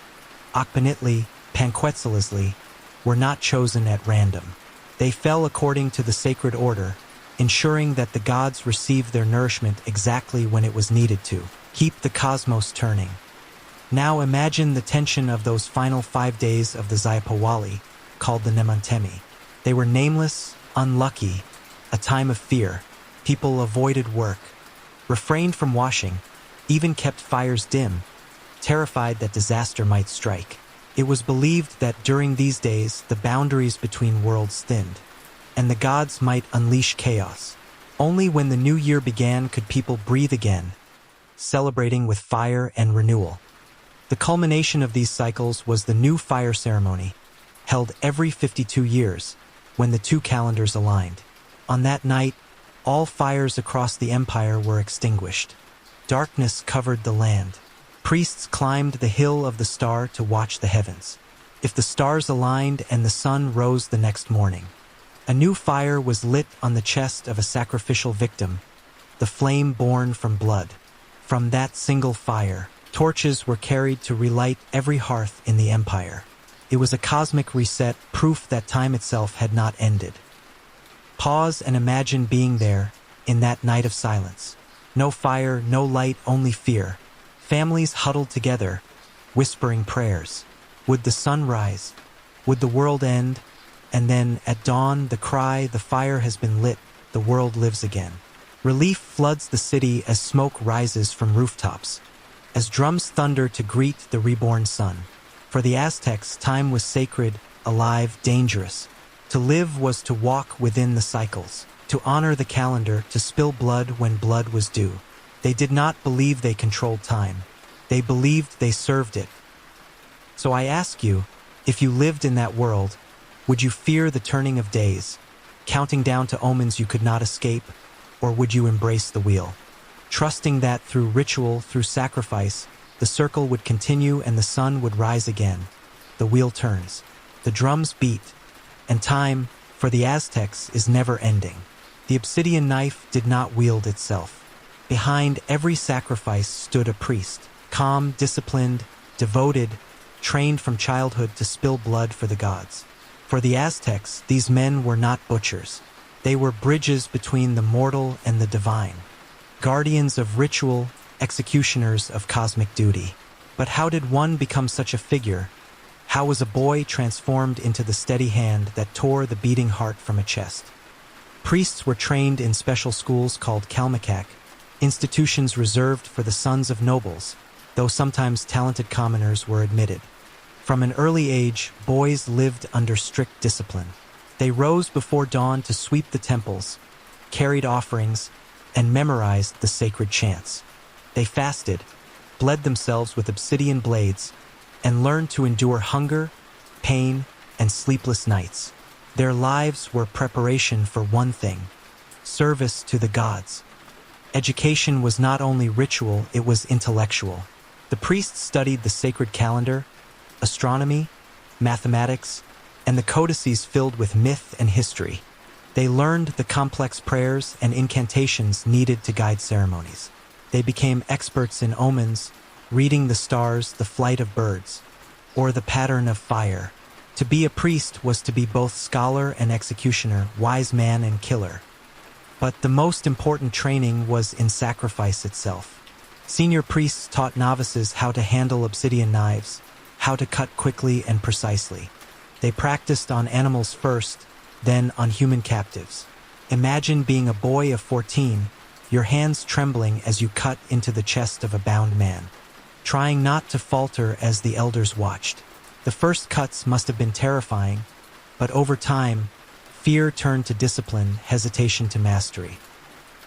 Akpanitli, Panquetzalisli, were not chosen at random. They fell according to the sacred order, ensuring that the gods received their nourishment exactly when it was needed to keep the cosmos turning. Now imagine the tension of those final 5 days of the Zayapawali, called the Nemantemi. They were nameless, unlucky, a time of fear. People avoided work, refrained from washing, even kept fires dim, terrified that disaster might strike. It was believed that during these days the boundaries between worlds thinned, and the gods might unleash chaos. Only when the new year began could people breathe again, celebrating with fire and renewal. The culmination of these cycles was the new fire ceremony, held every 52 years, when the two calendars aligned. On that night, all fires across the empire were extinguished. Darkness covered the land, Priests climbed the hill of the star to watch the heavens. If the stars aligned and the sun rose the next morning, a new fire was lit on the chest of a sacrificial victim, the flame born from blood. From that single fire, torches were carried to relight every hearth in the empire. It was a cosmic reset, proof that time itself had not ended. Pause and imagine being there in that night of silence. No fire, no light, only fear. Families huddled together, whispering prayers. Would the sun rise? Would the world end? And then, at dawn, the cry, the fire has been lit, the world lives again. Relief floods the city as smoke rises from rooftops, as drums thunder to greet the reborn sun. For the Aztecs, time was sacred, alive, dangerous. To live was to walk within the cycles, to honor the calendar, to spill blood when blood was due. They did not believe they controlled time. They believed they served it. So I ask you, if you lived in that world, would you fear the turning of days, counting down to omens you could not escape, or would you embrace the wheel, trusting that through ritual, through sacrifice, the circle would continue and the sun would rise again? The wheel turns, the drums beat, and time, for the Aztecs, is never ending. The obsidian knife did not wield itself. Behind every sacrifice stood a priest, calm, disciplined, devoted, trained from childhood to spill blood for the gods. For the Aztecs, these men were not butchers. They were bridges between the mortal and the divine, guardians of ritual, executioners of cosmic duty. But how did one become such a figure? How was a boy transformed into the steady hand that tore the beating heart from a chest? Priests were trained in special schools called Kalmakak, institutions reserved for the sons of nobles, though sometimes talented commoners were admitted. From an early age, boys lived under strict discipline. They rose before dawn to sweep the temples, carried offerings, and memorized the sacred chants. They fasted, bled themselves with obsidian blades, and learned to endure hunger, pain, and sleepless nights. Their lives were preparation for one thing: service to the gods. Education was not only ritual, it was intellectual. The priests studied the sacred calendar, astronomy, mathematics, and the codices filled with myth and history. They learned the complex prayers and incantations needed to guide ceremonies. They became experts in omens, reading the stars, the flight of birds, or the pattern of fire. To be a priest was to be both scholar and executioner, wise man and killer. But the most important training was in sacrifice itself. Senior priests taught novices how to handle obsidian knives, how to cut quickly and precisely. They practiced on animals first, then on human captives. Imagine being a boy of 14, your hands trembling as you cut into the chest of a bound man, trying not to falter as the elders watched. The first cuts must have been terrifying, but over time, fear turned to discipline, hesitation to mastery.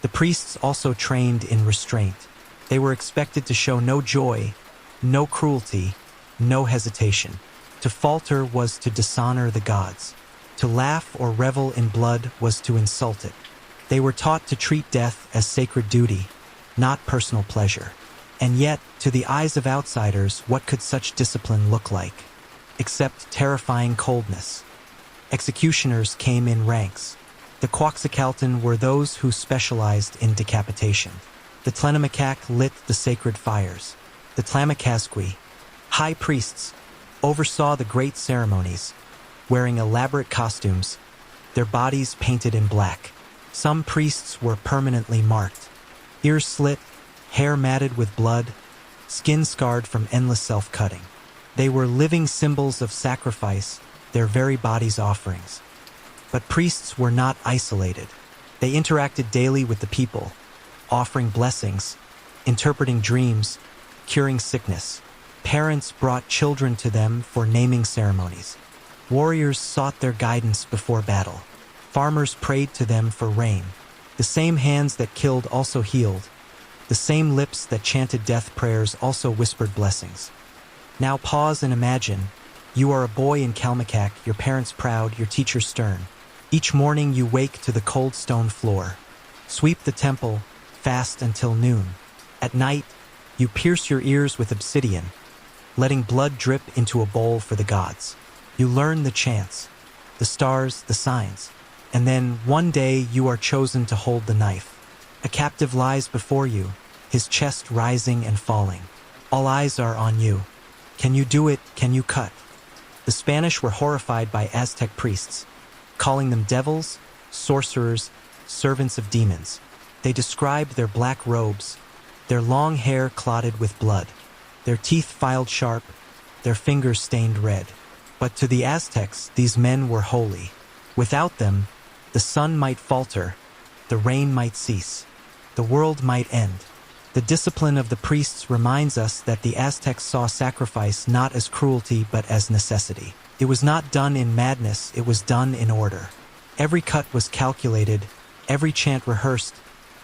The priests also trained in restraint. They were expected to show no joy, no cruelty, no hesitation. To falter was to dishonor the gods. To laugh or revel in blood was to insult it. They were taught to treat death as sacred duty, not personal pleasure. And yet, to the eyes of outsiders, what could such discipline look like? Except terrifying coldness. Executioners came in ranks. The Quetzalcoatl were those who specialized in decapitation. The Tlenamakak lit the sacred fires. The Tlamakasqui, high priests, oversaw the great ceremonies, wearing elaborate costumes, their bodies painted in black. Some priests were permanently marked, ears slit, hair matted with blood, skin scarred from endless self-cutting. They were living symbols of sacrifice, their very bodies offerings. But priests were not isolated. They interacted daily with the people, offering blessings, interpreting dreams, curing sickness. Parents brought children to them for naming ceremonies. Warriors sought their guidance before battle. Farmers prayed to them for rain. The same hands that killed also healed. The same lips that chanted death prayers also whispered blessings. Now pause and imagine. You are a boy in Kalmakak, your parents proud, your teachers stern. Each morning you wake to the cold stone floor. Sweep the temple, fast until noon. At night, You pierce your ears with obsidian, letting blood drip into a bowl for the gods. You learn the chants, the stars, the signs, and then one day you are chosen to hold the knife. A captive lies before you, his chest rising and falling. All eyes are on you. Can you do it? Can you cut? The Spanish were horrified by Aztec priests, calling them devils, sorcerers, servants of demons. They described their black robes, their long hair clotted with blood, their teeth filed sharp, their fingers stained red. But to the Aztecs, these men were holy. Without them, the sun might falter, the rain might cease, the world might end. The discipline of the priests reminds us that the Aztecs saw sacrifice not as cruelty but as necessity. It was not done in madness, it was done in order. Every cut was calculated, every chant rehearsed,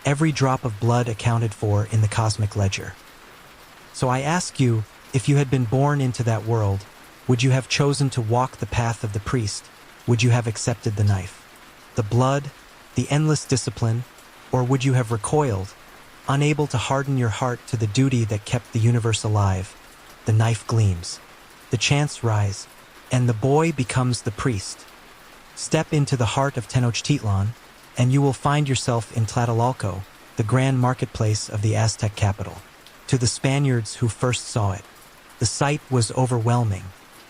every drop of blood accounted for in the cosmic ledger. So I ask you, if you had been born into that world, would you have chosen to walk the path of the priest? Would you have accepted the knife, the blood, the endless discipline, or would you have recoiled, unable to harden your heart to the duty that kept the universe alive? The knife gleams, the chants rise, and the boy becomes the priest. Step into the heart of Tenochtitlan, and you will find yourself in Tlatelolco, the grand marketplace of the Aztec capital. To the Spaniards who first saw it, the sight was overwhelming.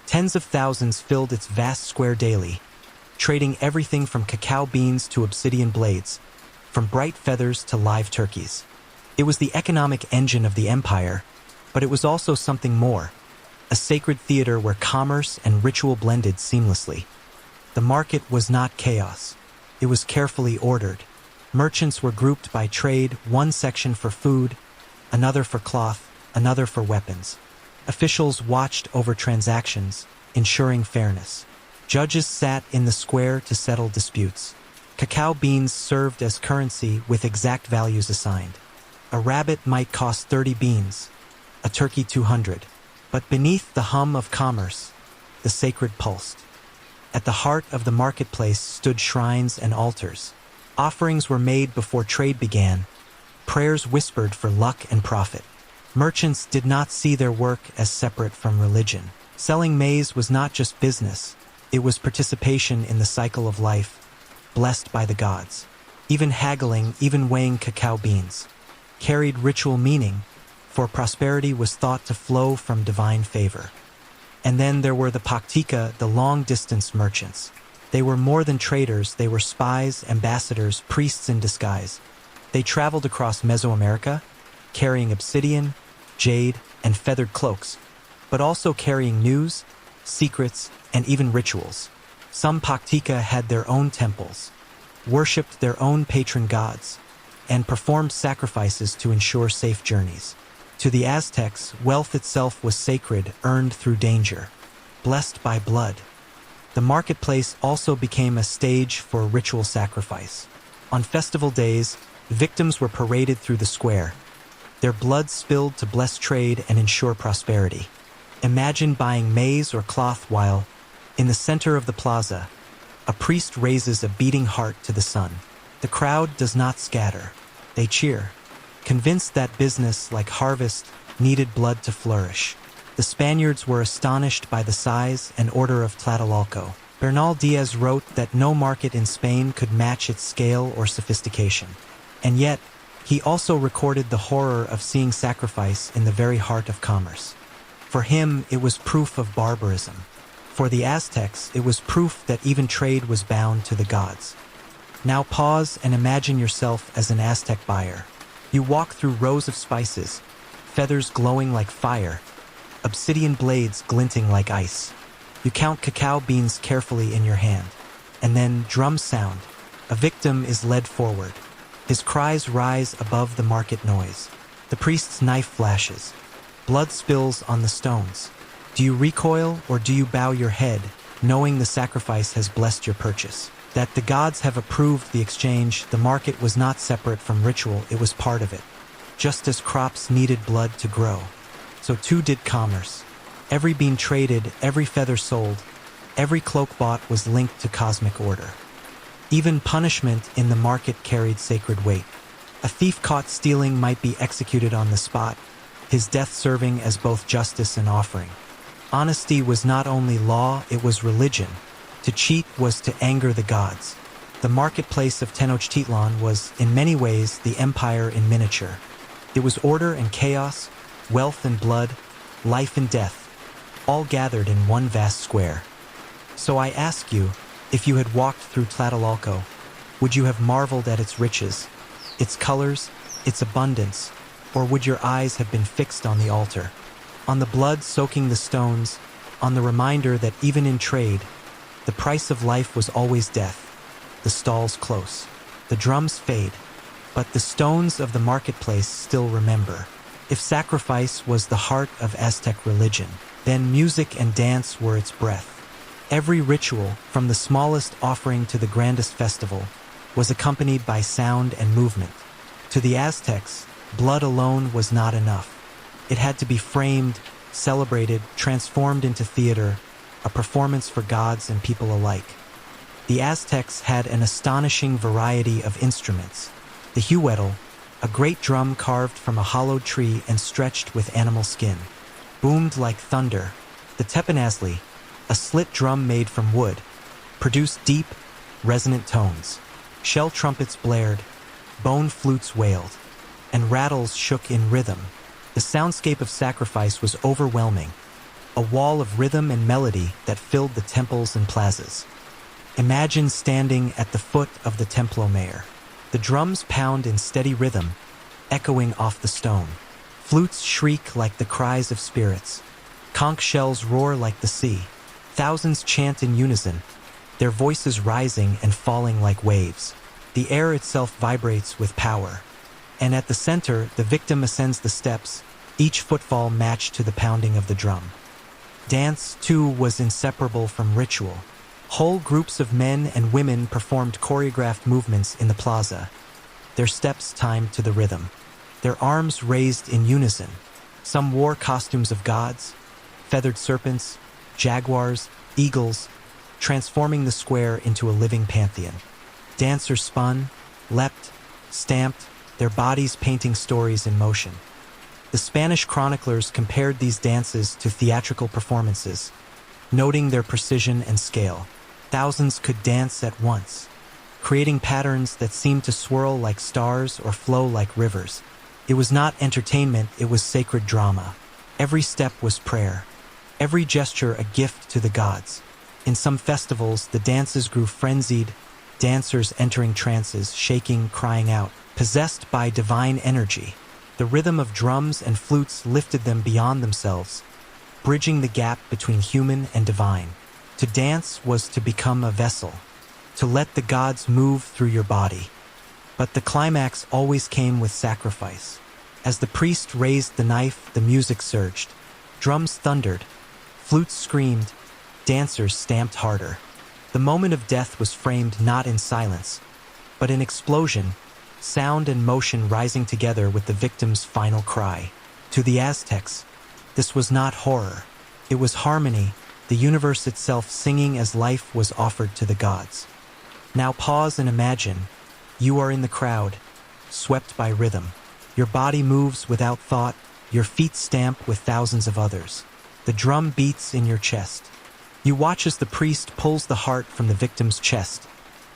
Tens of thousands filled its vast square daily, trading everything from cacao beans to obsidian blades, from bright feathers to live turkeys. It was the economic engine of the empire, but it was also something more, a sacred theater where commerce and ritual blended seamlessly. The market was not chaos. It was carefully ordered. Merchants were grouped by trade, one section for food, another for cloth, another for weapons. Officials watched over transactions, ensuring fairness. Judges sat in the square to settle disputes. Cacao beans served as currency with exact values assigned. A rabbit might cost 30 beans, a turkey 200. But beneath the hum of commerce, the sacred pulsed. At the heart of the marketplace stood shrines and altars. Offerings were made before trade began, prayers whispered for luck and profit. Merchants did not see their work as separate from religion. Selling maize was not just business, it was participation in the cycle of life, blessed by the gods. Even haggling, even weighing cacao beans, carried ritual meaning, for prosperity was thought to flow from divine favor. And then there were the Paktika, the long-distance merchants. They were more than traders, they were spies, ambassadors, priests in disguise. They traveled across Mesoamerica, carrying obsidian, jade, and feathered cloaks, but also carrying news, secrets, and even rituals. Some Paktika had their own temples, worshipped their own patron gods, and performed sacrifices to ensure safe journeys. To the Aztecs, wealth itself was sacred, earned through danger, blessed by blood. The marketplace also became a stage for ritual sacrifice. On festival days, victims were paraded through the square, their blood spilled to bless trade and ensure prosperity. Imagine buying maize or cloth while, in the center of the plaza, a priest raises a beating heart to the sun. The crowd does not scatter. They cheer, convinced that business, like harvest, needed blood to flourish. The Spaniards were astonished by the size and order of Tlatelolco. Bernal Diaz wrote that no market in Spain could match its scale or sophistication. And yet, he also recorded the horror of seeing sacrifice in the very heart of commerce. For him, it was proof of barbarism. For the Aztecs, it was proof that even trade was bound to the gods. Now pause and imagine yourself as an Aztec buyer. You walk through rows of spices, feathers glowing like fire, obsidian blades glinting like ice. You count cacao beans carefully in your hand, and then drums sound. A victim is led forward. His cries rise above the market noise. The priest's knife flashes. Blood spills on the stones. Do you recoil or do you bow your head, knowing the sacrifice has blessed your purchase? That the gods have approved the exchange, the market was not separate from ritual, it was part of it. Just as crops needed blood to grow, so too did commerce. Every bean traded, every feather sold, every cloak bought was linked to cosmic order. Even punishment in the market carried sacred weight. A thief caught stealing might be executed on the spot, his death serving as both justice and offering. Honesty was not only law, it was religion. To cheat was to anger the gods. The marketplace of Tenochtitlan was, in many ways, the empire in miniature. It was order and chaos, wealth and blood, life and death, all gathered in one vast square. So I ask you, if you had walked through Tlatelolco, would you have marveled at its riches, its colors, its abundance, or would your eyes have been fixed on the altar, on the blood soaking the stones, on the reminder that even in trade, the price of life was always death? The stalls close, the drums fade, but the stones of the marketplace still remember. If sacrifice was the heart of Aztec religion, then music and dance were its breath. Every ritual, from the smallest offering to the grandest festival, was accompanied by sound and movement. To the Aztecs, blood alone was not enough. It had to be framed, celebrated, transformed into theater, a performance for gods and people alike. The Aztecs had an astonishing variety of instruments. The huetl, a great drum carved from a hollowed tree and stretched with animal skin, boomed like thunder. The teponazli, a slit drum made from wood, produced deep, resonant tones. Shell trumpets blared, bone flutes wailed, and rattles shook in rhythm. The soundscape of sacrifice was overwhelming, a wall of rhythm and melody that filled the temples and plazas. Imagine standing at the foot of the Templo Mayor. The drums pound in steady rhythm, echoing off the stone. Flutes shriek like the cries of spirits. Conch shells roar like the sea. Thousands chant in unison, their voices rising and falling like waves. The air itself vibrates with power. And at the center, the victim ascends the steps, each footfall matched to the pounding of the drum. Dance, too, was inseparable from ritual. Whole groups of men and women performed choreographed movements in the plaza, their steps timed to the rhythm, their arms raised in unison. Some wore costumes of gods, feathered serpents, jaguars, eagles, transforming the square into a living pantheon. Dancers spun, leapt, stamped, their bodies painting stories in motion. The Spanish chroniclers compared these dances to theatrical performances, noting their precision and scale. Thousands could dance at once, creating patterns that seemed to swirl like stars or flow like rivers. It was not entertainment, it was sacred drama. Every step was prayer, every gesture a gift to the gods. In some festivals, the dances grew frenzied, dancers entering trances, shaking, crying out, possessed by divine energy. The rhythm of drums and flutes lifted them beyond themselves, bridging the gap between human and divine. To dance was to become a vessel, to let the gods move through your body. But the climax always came with sacrifice. As the priest raised the knife, the music surged. Drums thundered, flutes screamed, dancers stamped harder. The moment of death was framed not in silence, but in explosion, sound and motion rising together with the victim's final cry. To the Aztecs, this was not horror. It was harmony, the universe itself singing as life was offered to the gods. Now pause and imagine. You are in the crowd, swept by rhythm. Your body moves without thought, your feet stamp with thousands of others. The drum beats in your chest. You watch as the priest pulls the heart from the victim's chest,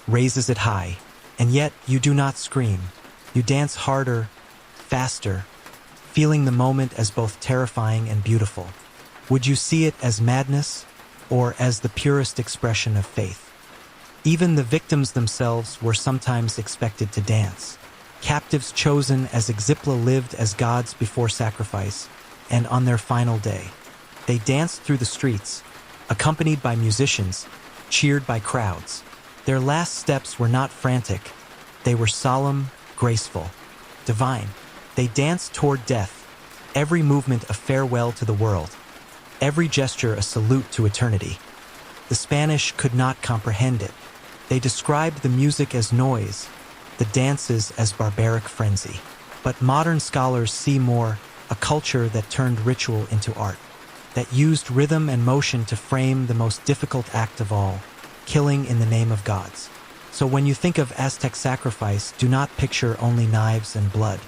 raises it high, and yet you do not scream. You dance harder, faster, feeling the moment as both terrifying and beautiful. Would you see it as madness or as the purest expression of faith? Even the victims themselves were sometimes expected to dance. Captives chosen as Xipla lived as gods before sacrifice, and on their final day, they danced through the streets, accompanied by musicians, cheered by crowds. Their last steps were not frantic. They were solemn, graceful, divine. They danced toward death, every movement a farewell to the world, every gesture a salute to eternity. The Spanish could not comprehend it. They described the music as noise, the dances as barbaric frenzy. But modern scholars see more, a culture that turned ritual into art, that used rhythm and motion to frame the most difficult act of all, killing in the name of gods. So when you think of Aztec sacrifice, do not picture only knives and blood.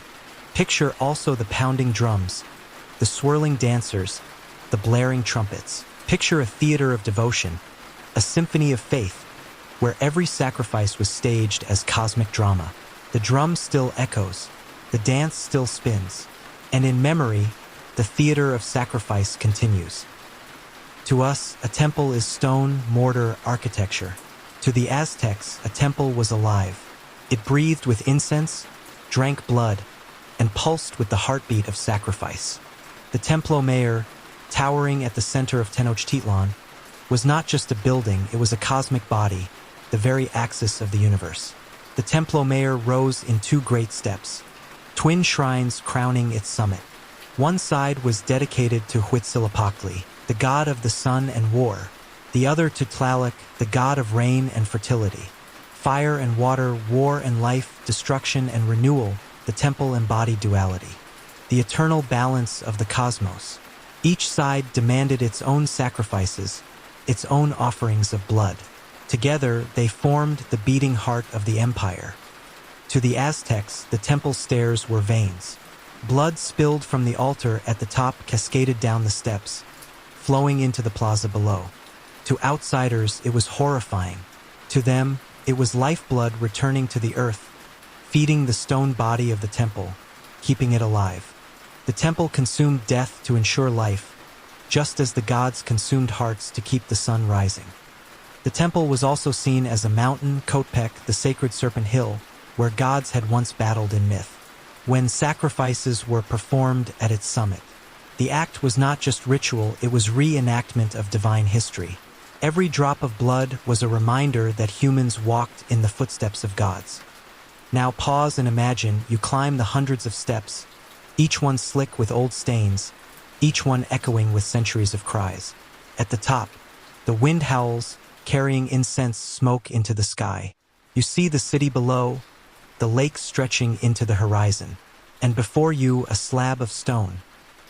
Picture also the pounding drums, the swirling dancers, the blaring trumpets. Picture a theater of devotion, a symphony of faith, where every sacrifice was staged as cosmic drama. The drum still echoes, the dance still spins, and in memory, the theater of sacrifice continues. To us, a temple is stone, mortar, architecture. To the Aztecs, a temple was alive. It breathed with incense, drank blood, and pulsed with the heartbeat of sacrifice. The Templo Mayor, towering at the center of Tenochtitlan, was not just a building, it was a cosmic body, the very axis of the universe. The Templo Mayor rose in two great steps, twin shrines crowning its summit. One side was dedicated to Huitzilopochtli, the god of the sun and war, the other to Tlaloc, the god of rain and fertility. Fire and water, war and life, destruction and renewal, the temple embodied duality, the eternal balance of the cosmos. Each side demanded its own sacrifices, its own offerings of blood. Together, they formed the beating heart of the empire. To the Aztecs, the temple stairs were veins. Blood spilled from the altar at the top cascaded down the steps, flowing into the plaza below. To outsiders, it was horrifying. To them, it was lifeblood returning to the earth, feeding the stone body of the temple, keeping it alive. The temple consumed death to ensure life, just as the gods consumed hearts to keep the sun rising. The temple was also seen as a mountain, Kotpek, the sacred serpent hill, where gods had once battled in myth. When sacrifices were performed at its summit, the act was not just ritual, it was reenactment of divine history. Every drop of blood was a reminder that humans walked in the footsteps of gods. Now pause and imagine you climb the hundreds of steps, each one slick with old stains, each one echoing with centuries of cries. At the top, the wind howls, carrying incense smoke into the sky. You see the city below, the lake stretching into the horizon, and before you a slab of stone.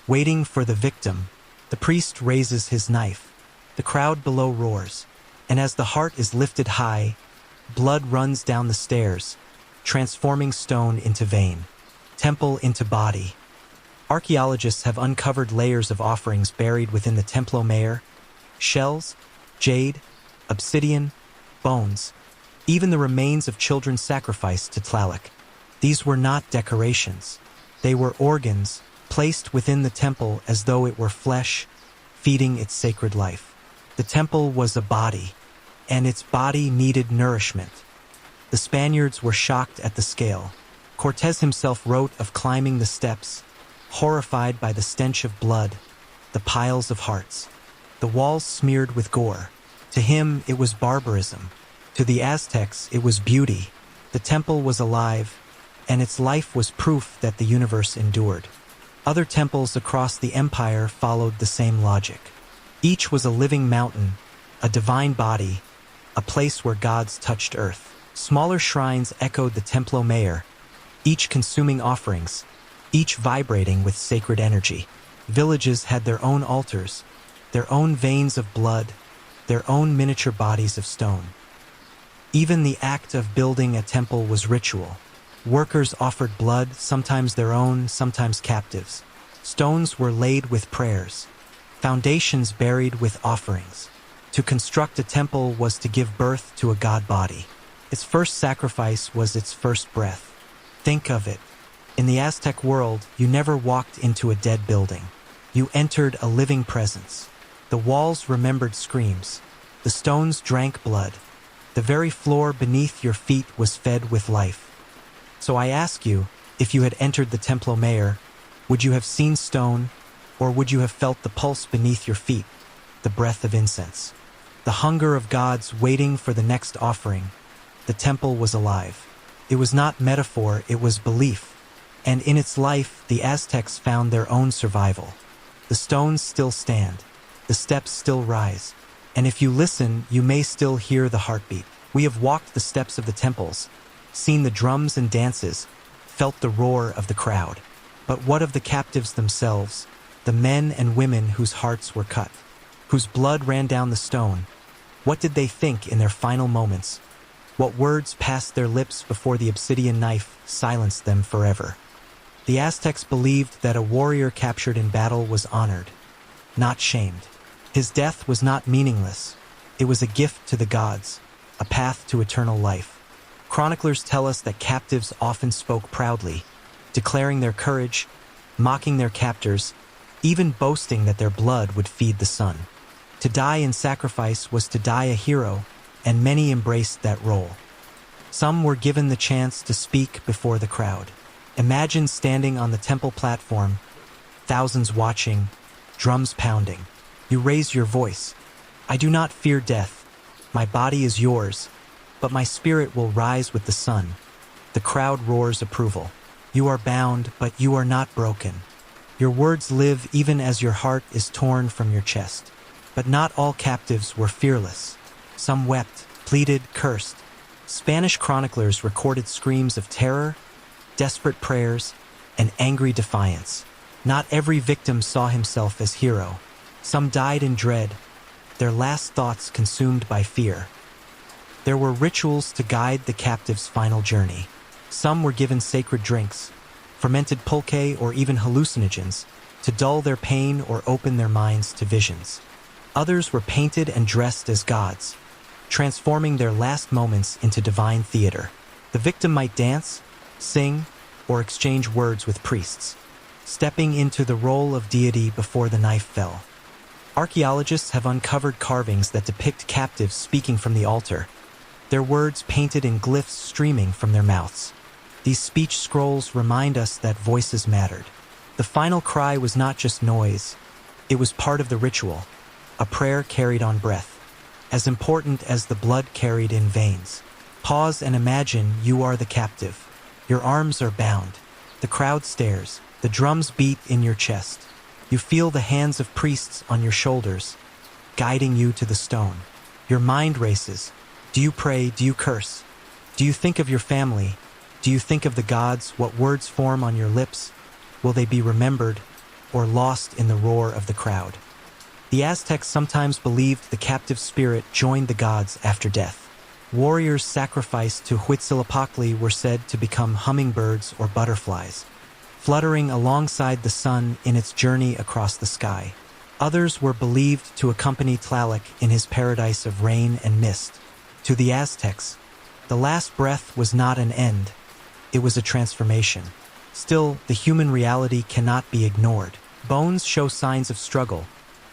Waiting for the victim, the priest raises his knife. The crowd below roars, and as the heart is lifted high, blood runs down the stairs, transforming stone into vein, temple into body. Archaeologists have uncovered layers of offerings buried within the Templo Mayor: shells, jade, obsidian, bones, even the remains of children sacrificed to Tlaloc. These were not decorations. They were organs placed within the temple as though it were flesh, feeding its sacred life. The temple was a body, and its body needed nourishment. The Spaniards were shocked at the scale. Cortés himself wrote of climbing the steps, horrified by the stench of blood, the piles of hearts, the walls smeared with gore. To him, it was barbarism. To the Aztecs, it was beauty. The temple was alive, and its life was proof that the universe endured. Other temples across the empire followed the same logic. Each was a living mountain, a divine body, a place where gods touched earth. Smaller shrines echoed the Templo Mayor, each consuming offerings, each vibrating with sacred energy. Villages had their own altars, their own veins of blood, their own miniature bodies of stone. Even the act of building a temple was ritual. Workers offered blood, sometimes their own, sometimes captives. Stones were laid with prayers, foundations buried with offerings. To construct a temple was to give birth to a god body. Its first sacrifice was its first breath. Think of it. In the Aztec world, you never walked into a dead building. You entered a living presence. The walls remembered screams. The stones drank blood. The very floor beneath your feet was fed with life. So I ask you, if you had entered the Templo Mayor, would you have seen stone, or would you have felt the pulse beneath your feet, the breath of incense? The hunger of gods waiting for the next offering. The temple was alive. It was not metaphor, it was belief. And in its life, the Aztecs found their own survival. The stones still stand. The steps still rise. And if you listen, you may still hear the heartbeat. We have walked the steps of the temples, seen the drums and dances, felt the roar of the crowd. But what of the captives themselves, the men and women whose hearts were cut, whose blood ran down the stone? What did they think in their final moments? What words passed their lips before the obsidian knife silenced them forever? The Aztecs believed that a warrior captured in battle was honored, not shamed. His death was not meaningless. It was a gift to the gods, a path to eternal life. Chroniclers tell us that captives often spoke proudly, declaring their courage, mocking their captors, even boasting that their blood would feed the sun. To die in sacrifice was to die a hero, and many embraced that role. Some were given the chance to speak before the crowd. Imagine standing on the temple platform, thousands watching, drums pounding. You raise your voice. I do not fear death. My body is yours, but my spirit will rise with the sun. The crowd roars approval. You are bound, but you are not broken. Your words live even as your heart is torn from your chest. But not all captives were fearless. Some wept, pleaded, cursed. Spanish chroniclers recorded screams of terror, desperate prayers, and angry defiance. Not every victim saw himself as hero. Some died in dread, their last thoughts consumed by fear. There were rituals to guide the captive's final journey. Some were given sacred drinks, fermented pulque or even hallucinogens, to dull their pain or open their minds to visions. Others were painted and dressed as gods, transforming their last moments into divine theater. The victim might dance, sing, or exchange words with priests, stepping into the role of deity before the knife fell. Archaeologists have uncovered carvings that depict captives speaking from the altar, their words painted in glyphs streaming from their mouths. These speech scrolls remind us that voices mattered. The final cry was not just noise, it was part of the ritual, a prayer carried on breath, as important as the blood carried in veins. Pause and imagine you are the captive. Your arms are bound. The crowd stares. The drums beat in your chest. You feel the hands of priests on your shoulders, guiding you to the stone. Your mind races. Do you pray? Do you curse? Do you think of your family? Do you think of the gods? What words form on your lips? Will they be remembered or lost in the roar of the crowd? The Aztecs sometimes believed the captive spirit joined the gods after death. Warriors sacrificed to Huitzilopochtli were said to become hummingbirds or butterflies, fluttering alongside the sun in its journey across the sky. Others were believed to accompany Tlaloc in his paradise of rain and mist. To the Aztecs, the last breath was not an end, it was a transformation. Still, the human reality cannot be ignored. Bones show signs of struggle,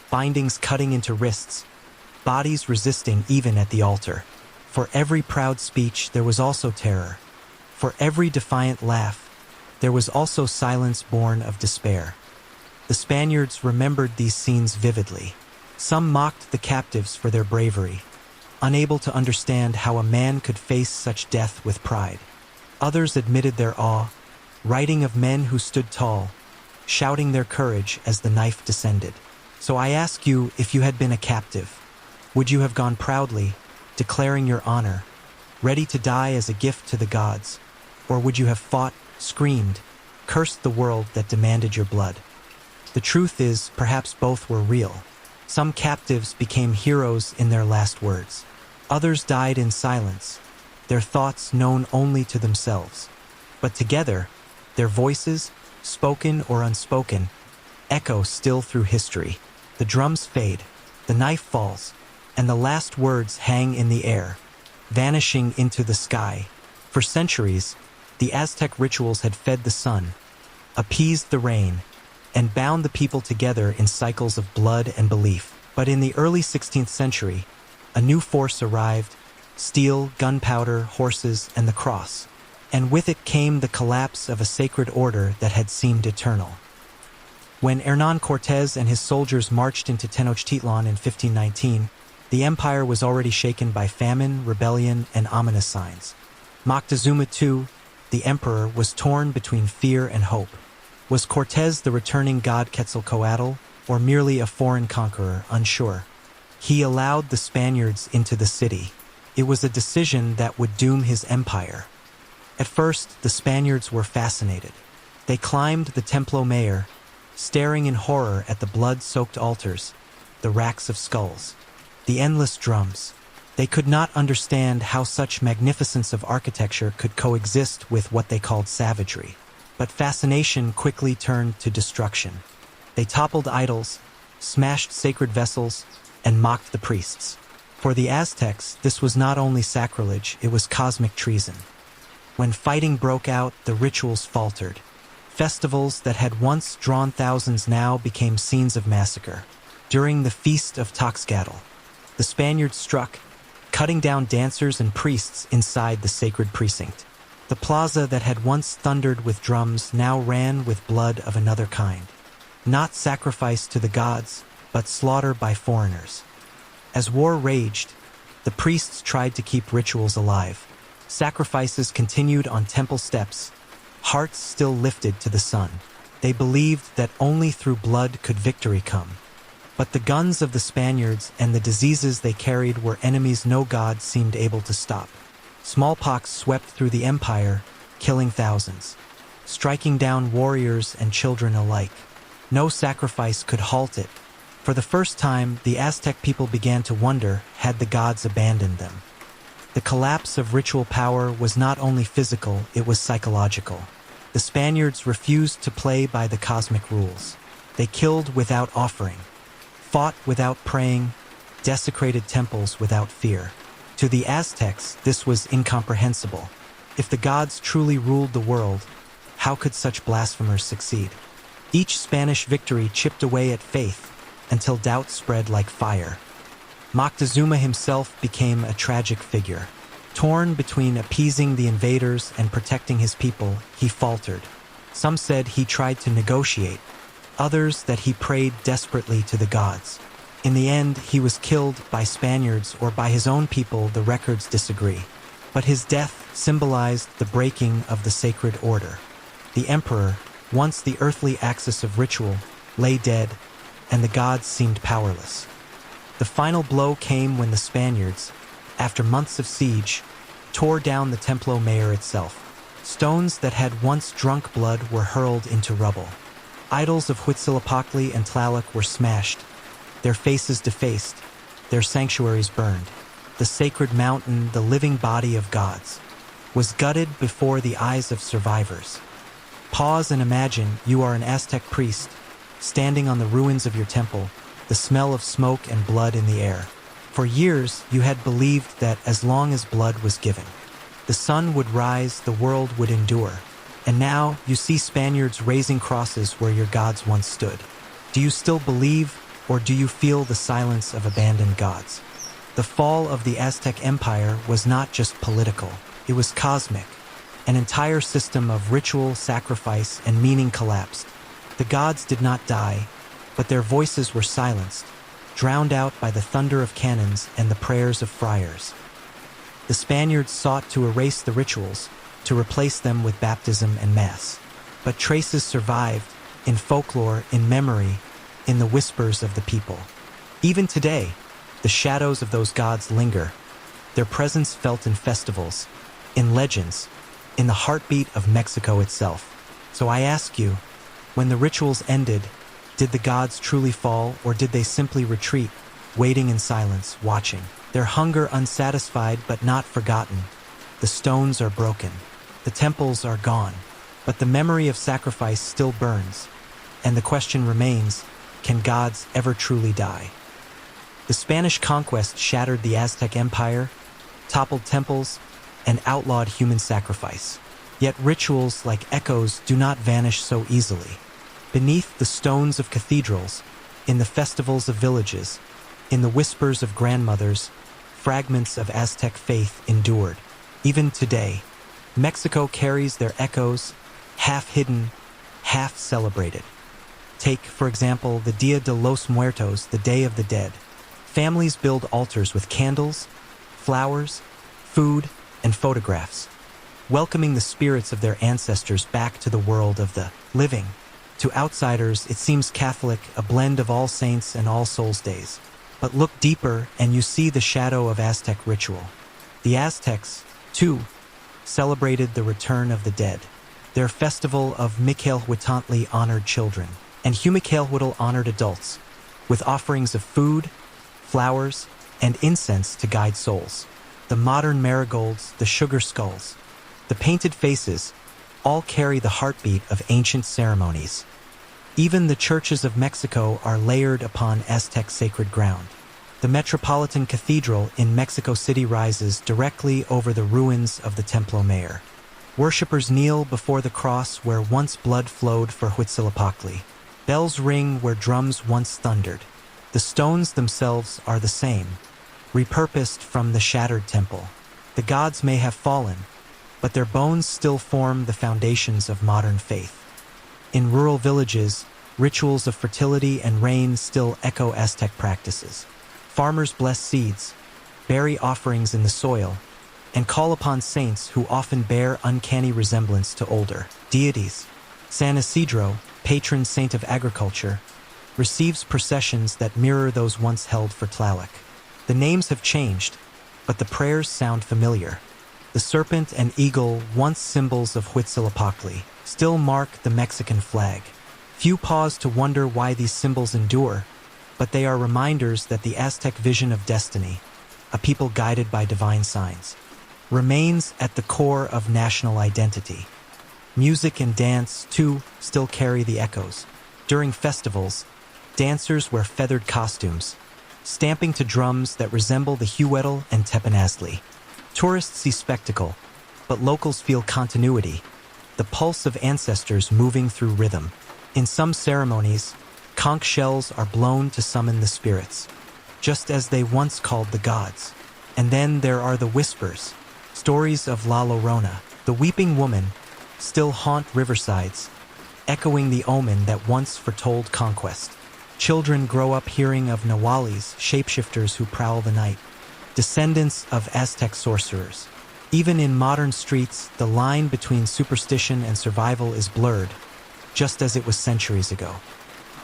bindings cutting into wrists, bodies resisting even at the altar. For every proud speech, there was also terror. For every defiant laugh, there was also silence born of despair. The Spaniards remembered these scenes vividly. Some mocked the captives for their bravery, unable to understand how a man could face such death with pride. Others admitted their awe, writing of men who stood tall, shouting their courage as the knife descended. So I ask you, if you had been a captive, would you have gone proudly, declaring your honor, ready to die as a gift to the gods? Or would you have fought, screamed, cursed the world that demanded your blood? The truth is, perhaps both were real. Some captives became heroes in their last words. Others died in silence, their thoughts known only to themselves. But together, their voices, spoken or unspoken, echo still through history. The drums fade, the knife falls, and the last words hang in the air, vanishing into the sky. For centuries, the Aztec rituals had fed the sun, appeased the rain, and bound the people together in cycles of blood and belief. But in the early 16th century, a new force arrived: steel, gunpowder, horses, and the cross. And with it came the collapse of a sacred order that had seemed eternal. When Hernán Cortés and his soldiers marched into Tenochtitlan in 1519, the empire was already shaken by famine, rebellion, and ominous signs. Moctezuma II, the emperor, was torn between fear and hope. Was Cortés the returning god Quetzalcoatl, or merely a foreign conqueror? Unsure. He allowed the Spaniards into the city. It was a decision that would doom his empire. At first, the Spaniards were fascinated. They climbed the Templo Mayor, staring in horror at the blood-soaked altars, the racks of skulls, the endless drums. They could not understand how such magnificence of architecture could coexist with what they called savagery. But fascination quickly turned to destruction. They toppled idols, smashed sacred vessels, and mocked the priests. For the Aztecs, this was not only sacrilege, it was cosmic treason. When fighting broke out, the rituals faltered. Festivals that had once drawn thousands now became scenes of massacre. During the Feast of Toxcatl, the Spaniards struck, cutting down dancers and priests inside the sacred precinct. The plaza that had once thundered with drums now ran with blood of another kind. Not sacrifice to the gods, but slaughter by foreigners. As war raged, the priests tried to keep rituals alive. Sacrifices continued on temple steps, hearts still lifted to the sun. They believed that only through blood could victory come. But the guns of the Spaniards and the diseases they carried were enemies no god seemed able to stop. Smallpox swept through the empire, killing thousands, striking down warriors and children alike. No sacrifice could halt it. For the first time, the Aztec people began to wonder, had the gods abandoned them? The collapse of ritual power was not only physical, it was psychological. The Spaniards refused to play by the cosmic rules. They killed without offering, fought without praying, desecrated temples without fear. To the Aztecs, this was incomprehensible. If the gods truly ruled the world, how could such blasphemers succeed? Each Spanish victory chipped away at faith until doubt spread like fire. Moctezuma himself became a tragic figure. Torn between appeasing the invaders and protecting his people, he faltered. Some said he tried to negotiate, others that he prayed desperately to the gods. In the end, he was killed by Spaniards or by his own people, the records disagree. But his death symbolized the breaking of the sacred order. The emperor, once the earthly axis of ritual, lay dead, and the gods seemed powerless. The final blow came when the Spaniards, after months of siege, tore down the Templo Mayor itself. Stones that had once drunk blood were hurled into rubble. Idols of Huitzilopochtli and Tlaloc were smashed, their faces defaced, their sanctuaries burned. The sacred mountain, the living body of gods, was gutted before the eyes of survivors. Pause and imagine you are an Aztec priest, standing on the ruins of your temple, the smell of smoke and blood in the air. For years, you had believed that as long as blood was given, the sun would rise, the world would endure. And now, you see Spaniards raising crosses where your gods once stood. Do you still believe, or do you feel the silence of abandoned gods? The fall of the Aztec Empire was not just political, it was cosmic. An entire system of ritual, sacrifice, and meaning collapsed. The gods did not die, but their voices were silenced, drowned out by the thunder of cannons and the prayers of friars. The Spaniards sought to erase the rituals, to replace them with baptism and mass. But traces survived, in folklore, in memory, in the whispers of the people. Even today, the shadows of those gods linger, their presence felt in festivals, in legends, in the heartbeat of Mexico itself. So I ask you, when the rituals ended, did the gods truly fall, or did they simply retreat, waiting in silence, watching? Their hunger unsatisfied but not forgotten. The stones are broken. The temples are gone. But the memory of sacrifice still burns. And the question remains, can gods ever truly die? The Spanish conquest shattered the Aztec Empire, toppled temples, and outlawed human sacrifice. Yet rituals like echoes do not vanish so easily. Beneath the stones of cathedrals, in the festivals of villages, in the whispers of grandmothers, fragments of Aztec faith endured. Even today, Mexico carries their echoes, half hidden, half celebrated. Take, for example, the Dia de los Muertos, the Day of the Dead. Families build altars with candles, flowers, food, and photographs, welcoming the spirits of their ancestors back to the world of the living. To outsiders, it seems Catholic, a blend of All Saints and All Souls Days. But look deeper and you see the shadow of Aztec ritual. The Aztecs, too, celebrated the return of the dead. Their festival of Michelhuitantli honored children, and Humiquelhuitl honored adults, with offerings of food, flowers, and incense to guide souls. The modern marigolds, the sugar skulls, the painted faces, all carry the heartbeat of ancient ceremonies. Even the churches of Mexico are layered upon Aztec sacred ground. The Metropolitan Cathedral in Mexico City rises directly over the ruins of the Templo Mayor. Worshippers kneel before the cross where once blood flowed for Huitzilopochtli. Bells ring where drums once thundered. The stones themselves are the same, repurposed from the shattered temple. The gods may have fallen, but their bones still form the foundations of modern faith. In rural villages, rituals of fertility and rain still echo Aztec practices. Farmers bless seeds, bury offerings in the soil, and call upon saints who often bear uncanny resemblance to older deities. San Isidro, patron saint of agriculture, receives processions that mirror those once held for Tlaloc. The names have changed, but the prayers sound familiar. The serpent and eagle, once symbols of Huitzilopochtli, still mark the Mexican flag. Few pause to wonder why these symbols endure, but they are reminders that the Aztec vision of destiny, a people guided by divine signs, remains at the core of national identity. Music and dance, too, still carry the echoes. During festivals, dancers wear feathered costumes, stamping to drums that resemble the Huetl and Tepanazli. Tourists see spectacle, but locals feel continuity, the pulse of ancestors moving through rhythm. In some ceremonies, conch shells are blown to summon the spirits, just as they once called the gods. And then there are the whispers, stories of La Llorona, the weeping woman, still haunt riversides, echoing the omen that once foretold conquest. Children grow up hearing of Nahuales, shapeshifters who prowl the night, descendants of Aztec sorcerers. Even in modern streets, the line between superstition and survival is blurred, just as it was centuries ago.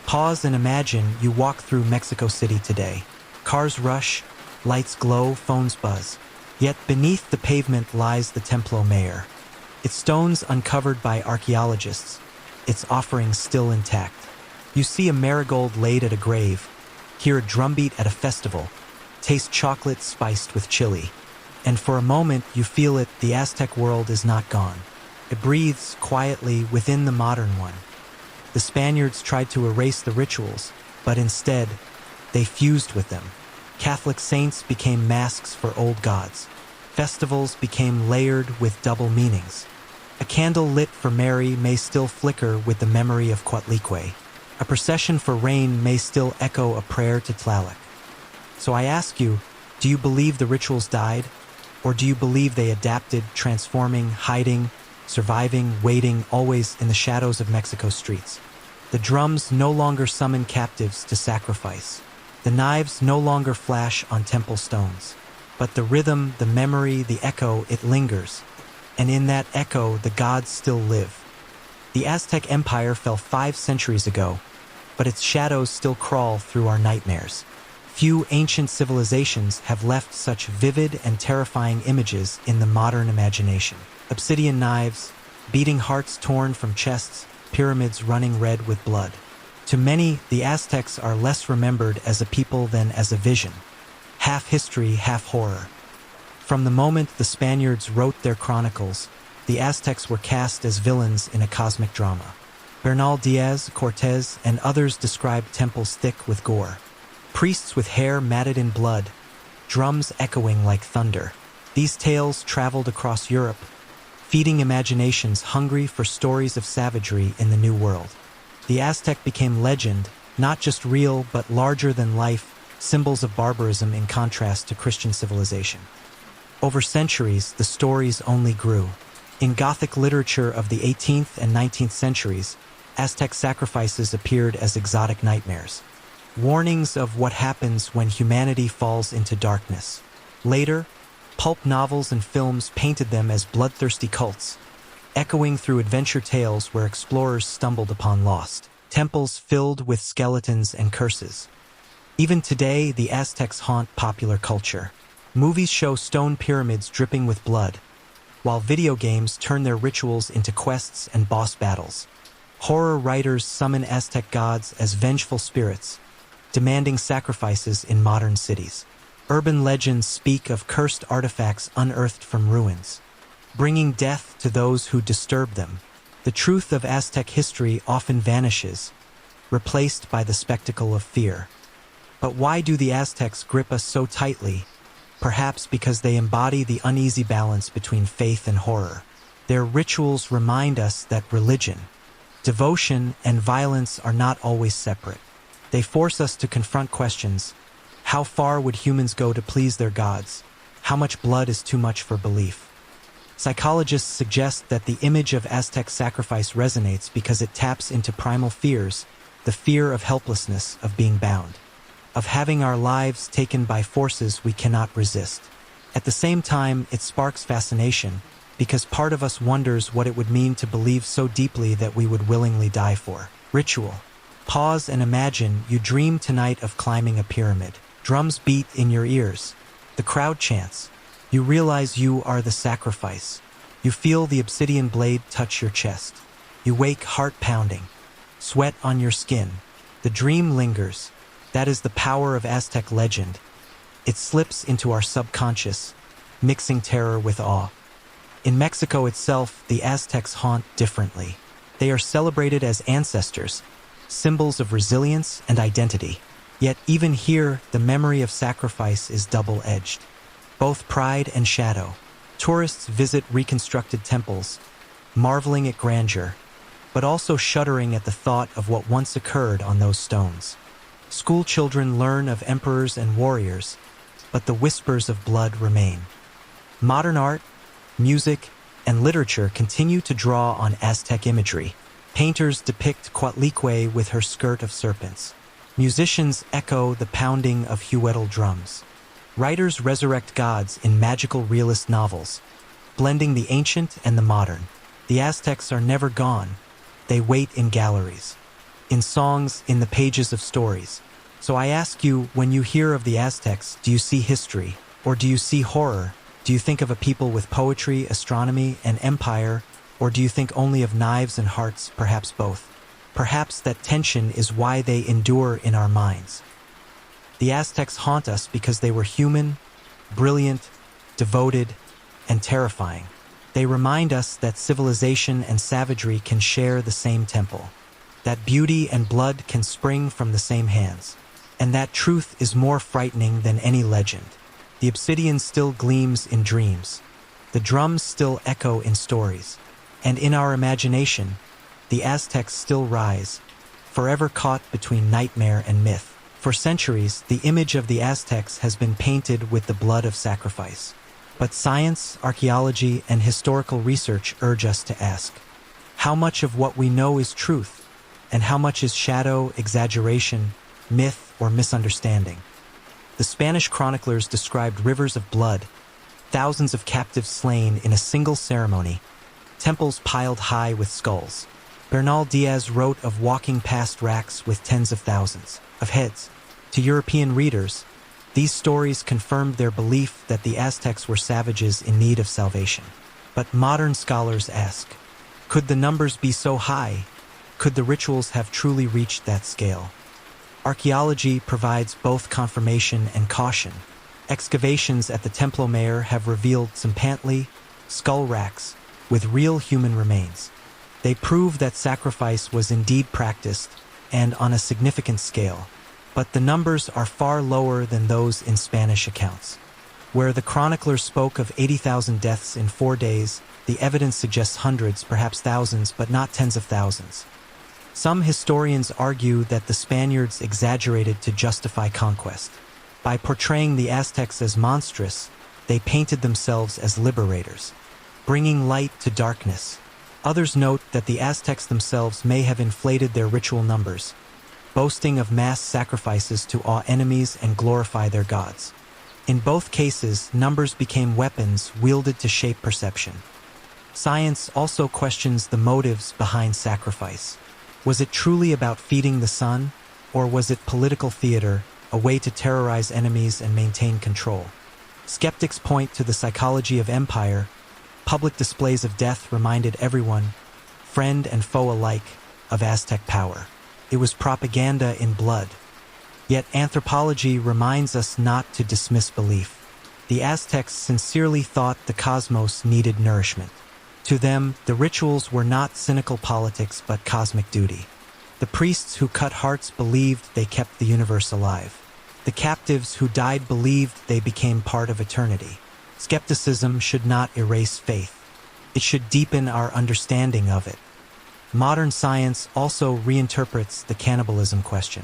Pause and imagine you walk through Mexico City today. Cars rush, lights glow, phones buzz. Yet beneath the pavement lies the Templo Mayor, its stones uncovered by archaeologists, its offerings still intact. You see a marigold laid at a grave, hear a drumbeat at a festival, taste chocolate spiced with chili. And for a moment you feel it, the Aztec world is not gone. It breathes quietly within the modern one. The Spaniards tried to erase the rituals, but instead, they fused with them. Catholic saints became masks for old gods. Festivals became layered with double meanings. A candle lit for Mary may still flicker with the memory of Coatlicue. A procession for rain may still echo a prayer to Tlaloc. So I ask you, do you believe the rituals died? Or do you believe they adapted, transforming, hiding, surviving, waiting, always in the shadows of Mexico's streets? The drums no longer summon captives to sacrifice. The knives no longer flash on temple stones. But the rhythm, the memory, the echo, it lingers. And in that echo, the gods still live. The Aztec Empire fell 5 centuries ago, but its shadows still crawl through our nightmares. Few ancient civilizations have left such vivid and terrifying images in the modern imagination. Obsidian knives, beating hearts torn from chests, pyramids running red with blood. To many, the Aztecs are less remembered as a people than as a vision. Half history, half horror. From the moment the Spaniards wrote their chronicles, the Aztecs were cast as villains in a cosmic drama. Bernal Diaz, Cortez, and others described temples thick with gore. Priests with hair matted in blood, drums echoing like thunder. These tales traveled across Europe, feeding imaginations hungry for stories of savagery in the New World. The Aztec became legend, not just real but larger than life, symbols of barbarism in contrast to Christian civilization. Over centuries, the stories only grew. In Gothic literature of the 18th and 19th centuries, Aztec sacrifices appeared as exotic nightmares, warnings of what happens when humanity falls into darkness. Later, pulp novels and films painted them as bloodthirsty cults, echoing through adventure tales where explorers stumbled upon lost temples filled with skeletons and curses. Even today, the Aztecs haunt popular culture. Movies show stone pyramids dripping with blood, while video games turn their rituals into quests and boss battles. Horror writers summon Aztec gods as vengeful spirits, demanding sacrifices in modern cities. Urban legends speak of cursed artifacts unearthed from ruins, bringing death to those who disturb them. The truth of Aztec history often vanishes, replaced by the spectacle of fear. But why do the Aztecs grip us so tightly? Perhaps because they embody the uneasy balance between faith and horror. Their rituals remind us that religion, devotion, and violence are not always separate. They force us to confront questions. How far would humans go to please their gods? How much blood is too much for belief? Psychologists suggest that the image of Aztec sacrifice resonates because it taps into primal fears, the fear of helplessness, of being bound, of having our lives taken by forces we cannot resist. At the same time, it sparks fascination, because part of us wonders what it would mean to believe so deeply that we would willingly die for. Ritual. Pause and imagine you dream tonight of climbing a pyramid. Drums beat in your ears. The crowd chants. You realize you are the sacrifice. You feel the obsidian blade touch your chest. You wake heart pounding, sweat on your skin. The dream lingers. That is the power of Aztec legend. It slips into our subconscious, mixing terror with awe. In Mexico itself, the Aztecs haunt differently. They are celebrated as ancestors, symbols of resilience and identity. Yet even here, the memory of sacrifice is double-edged. Both pride and shadow. Tourists visit reconstructed temples, marveling at grandeur, but also shuddering at the thought of what once occurred on those stones. School children learn of emperors and warriors, but the whispers of blood remain. Modern art, music, and literature continue to draw on Aztec imagery. Painters depict Coatlicue with her skirt of serpents. Musicians echo the pounding of huetal drums. Writers resurrect gods in magical realist novels, blending the ancient and the modern. The Aztecs are never gone. They wait in galleries, in songs, in the pages of stories. So I ask you, when you hear of the Aztecs, do you see history, or do you see horror? Do you think of a people with poetry, astronomy, and empire, or do you think only of knives and hearts, perhaps both? Perhaps that tension is why they endure in our minds. The Aztecs haunt us because they were human, brilliant, devoted, and terrifying. They remind us that civilization and savagery can share the same temple, that beauty and blood can spring from the same hands, and that truth is more frightening than any legend. The obsidian still gleams in dreams, the drums still echo in stories, and in our imagination, the Aztecs still rise, forever caught between nightmare and myth. For centuries, the image of the Aztecs has been painted with the blood of sacrifice. But science, archaeology, and historical research urge us to ask, how much of what we know is truth, and how much is shadow, exaggeration, myth, or misunderstanding? The Spanish chroniclers described rivers of blood, thousands of captives slain in a single ceremony, temples piled high with skulls. Bernal Diaz wrote of walking past racks with tens of thousands of heads. To European readers, these stories confirmed their belief that the Aztecs were savages in need of salvation. But modern scholars ask, could the numbers be so high? Could the rituals have truly reached that scale? Archaeology provides both confirmation and caution. Excavations at the Templo Mayor have revealed Tzimplantli skull racks with real human remains. They prove that sacrifice was indeed practiced and on a significant scale. But the numbers are far lower than those in Spanish accounts. Where the chronicler spoke of 80,000 deaths in 4 days, the evidence suggests hundreds, perhaps thousands, but not tens of thousands. Some historians argue that the Spaniards exaggerated to justify conquest. By portraying the Aztecs as monstrous, they painted themselves as liberators, bringing light to darkness. Others note that the Aztecs themselves may have inflated their ritual numbers, boasting of mass sacrifices to awe enemies and glorify their gods. In both cases, numbers became weapons wielded to shape perception. Science also questions the motives behind sacrifice. Was it truly about feeding the sun, or was it political theater, a way to terrorize enemies and maintain control? Skeptics point to the psychology of empire. Public displays of death reminded everyone, friend and foe alike, of Aztec power. It was propaganda in blood. Yet anthropology reminds us not to dismiss belief. The Aztecs sincerely thought the cosmos needed nourishment. To them, the rituals were not cynical politics but cosmic duty. The priests who cut hearts believed they kept the universe alive. The captives who died believed they became part of eternity. Skepticism should not erase faith. It should deepen our understanding of it. Modern science also reinterprets the cannibalism question.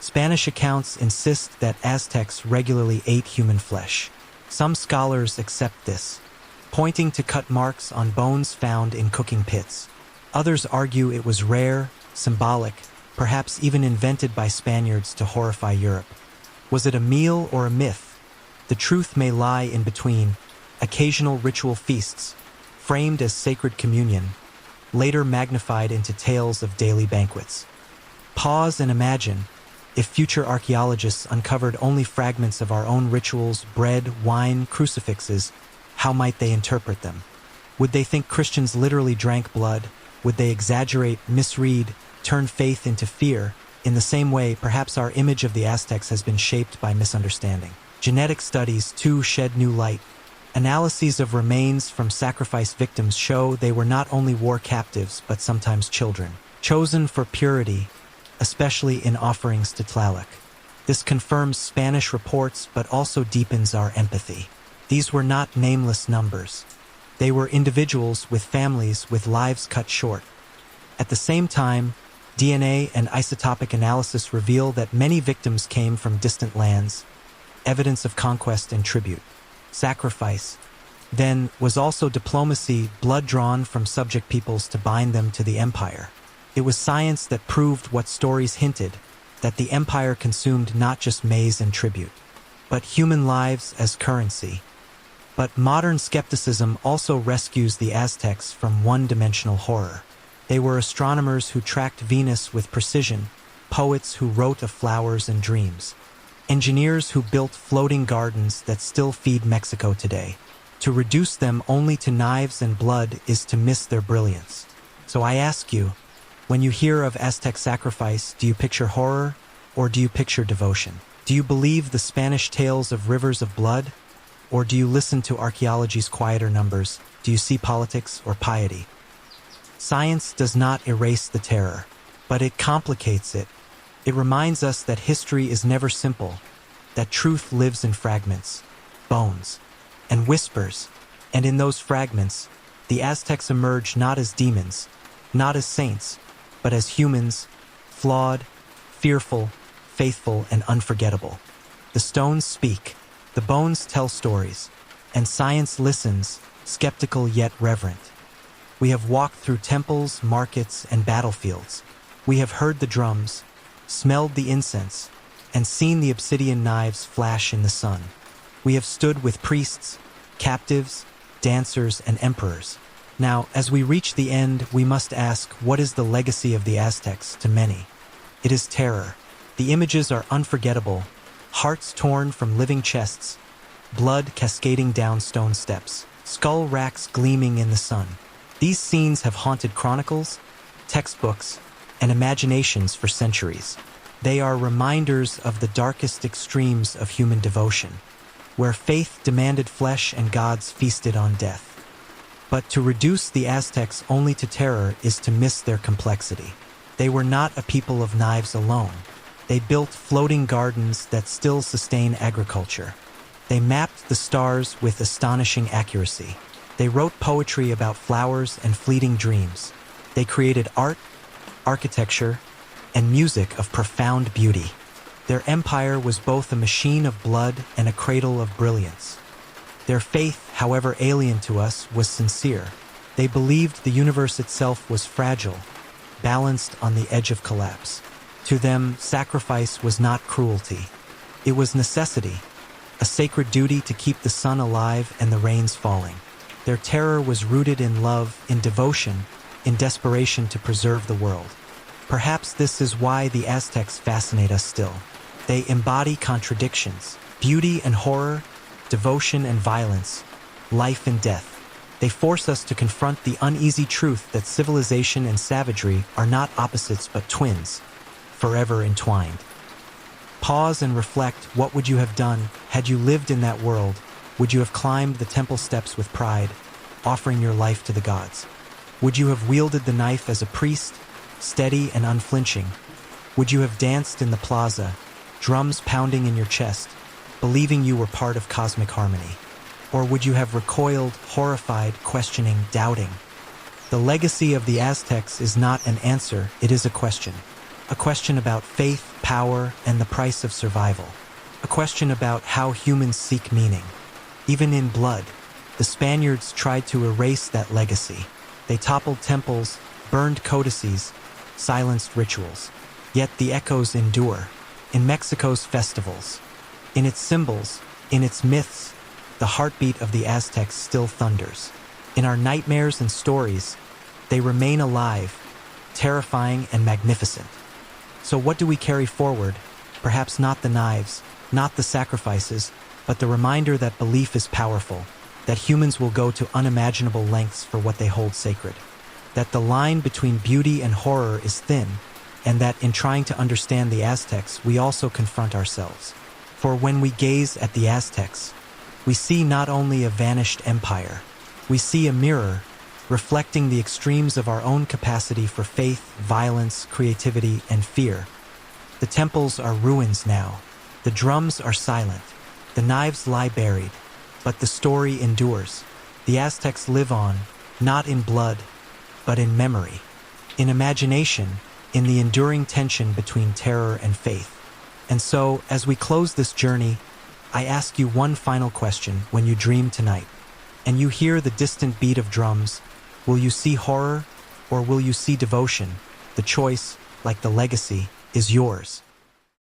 Spanish accounts insist that Aztecs regularly ate human flesh. Some scholars accept this, pointing to cut marks on bones found in cooking pits. Others argue it was rare, symbolic, perhaps even invented by Spaniards to horrify Europe. Was it a meal or a myth? The truth may lie in between. Occasional ritual feasts, framed as sacred communion, later magnified into tales of daily banquets. Pause and imagine, if future archaeologists uncovered only fragments of our own rituals, bread, wine, crucifixes, how might they interpret them? Would they think Christians literally drank blood? Would they exaggerate, misread, turn faith into fear? In the same way, perhaps our image of the Aztecs has been shaped by misunderstanding. Genetic studies, too, shed new light. Analyses of remains from sacrifice victims show they were not only war captives, but sometimes children, chosen for purity, especially in offerings to Tlaloc. This confirms Spanish reports, but also deepens our empathy. These were not nameless numbers. They were individuals with families with lives cut short. At the same time, DNA and isotopic analysis reveal that many victims came from distant lands, evidence of conquest and tribute. Sacrifice, then, was also diplomacy, blood drawn from subject peoples to bind them to the empire. It was science that proved what stories hinted, that the empire consumed not just maize and tribute, but human lives as currency. But modern skepticism also rescues the Aztecs from one-dimensional horror. They were astronomers who tracked Venus with precision, poets who wrote of flowers and dreams, engineers who built floating gardens that still feed Mexico today. To reduce them only to knives and blood is to miss their brilliance. So I ask you, when you hear of Aztec sacrifice, do you picture horror or do you picture devotion? Do you believe the Spanish tales of rivers of blood? Or do you listen to archaeology's quieter numbers? Do you see politics or piety? Science does not erase the terror, but it complicates it. It reminds us that history is never simple, that truth lives in fragments, bones, and whispers, and in those fragments, the Aztecs emerge not as demons, not as saints, but as humans, flawed, fearful, faithful, and unforgettable. The stones speak, the bones tell stories, and science listens, skeptical yet reverent. We have walked through temples, markets, and battlefields. We have heard the drums, smelled the incense, and seen the obsidian knives flash in the sun. We have stood with priests, captives, dancers, and emperors. Now, as we reach the end, we must ask, what is the legacy of the Aztecs to many? It is terror. The images are unforgettable, hearts torn from living chests, blood cascading down stone steps, skull racks gleaming in the sun. These scenes have haunted chronicles, textbooks, and imaginations for centuries. They are reminders of the darkest extremes of human devotion, where faith demanded flesh and gods feasted on death. But to reduce the Aztecs only to terror is to miss their complexity. They were not a people of knives alone. They built floating gardens that still sustain agriculture. They mapped the stars with astonishing accuracy. They wrote poetry about flowers and fleeting dreams. They created art, architecture, and music of profound beauty. Their empire was both a machine of blood and a cradle of brilliance. Their faith, however alien to us, was sincere. They believed the universe itself was fragile, balanced on the edge of collapse. To them, sacrifice was not cruelty. It was necessity, a sacred duty to keep the sun alive and the rains falling. Their terror was rooted in love, in devotion, in desperation to preserve the world. Perhaps this is why the Aztecs fascinate us still. They embody contradictions, beauty and horror, devotion and violence, life and death. They force us to confront the uneasy truth that civilization and savagery are not opposites but twins, forever entwined. Pause and reflect, what would you have done had you lived in that world? Would you have climbed the temple steps with pride, offering your life to the gods? Would you have wielded the knife as a priest, steady and unflinching? Would you have danced in the plaza, drums pounding in your chest, believing you were part of cosmic harmony? Or would you have recoiled, horrified, questioning, doubting? The legacy of the Aztecs is not an answer, it is a question. A question about faith, power, and the price of survival. A question about how humans seek meaning. Even in blood, the Spaniards tried to erase that legacy. They toppled temples, burned codices, silenced rituals. Yet the echoes endure. In Mexico's festivals, in its symbols, in its myths, the heartbeat of the Aztecs still thunders. In our nightmares and stories, they remain alive, terrifying and magnificent. So what do we carry forward? Perhaps not the knives, not the sacrifices, but the reminder that belief is powerful, that humans will go to unimaginable lengths for what they hold sacred, that the line between beauty and horror is thin, and that in trying to understand the Aztecs, we also confront ourselves. For when we gaze at the Aztecs, we see not only a vanished empire, we see a mirror reflecting the extremes of our own capacity for faith, violence, creativity, and fear. The temples are ruins now. The drums are silent. The knives lie buried. But the story endures. The Aztecs live on, not in blood, but in memory, in imagination, in the enduring tension between terror and faith. And so, as we close this journey, I ask you one final question when you dream tonight, and you hear the distant beat of drums. Will you see horror, or will you see devotion? The choice, like the legacy, is yours.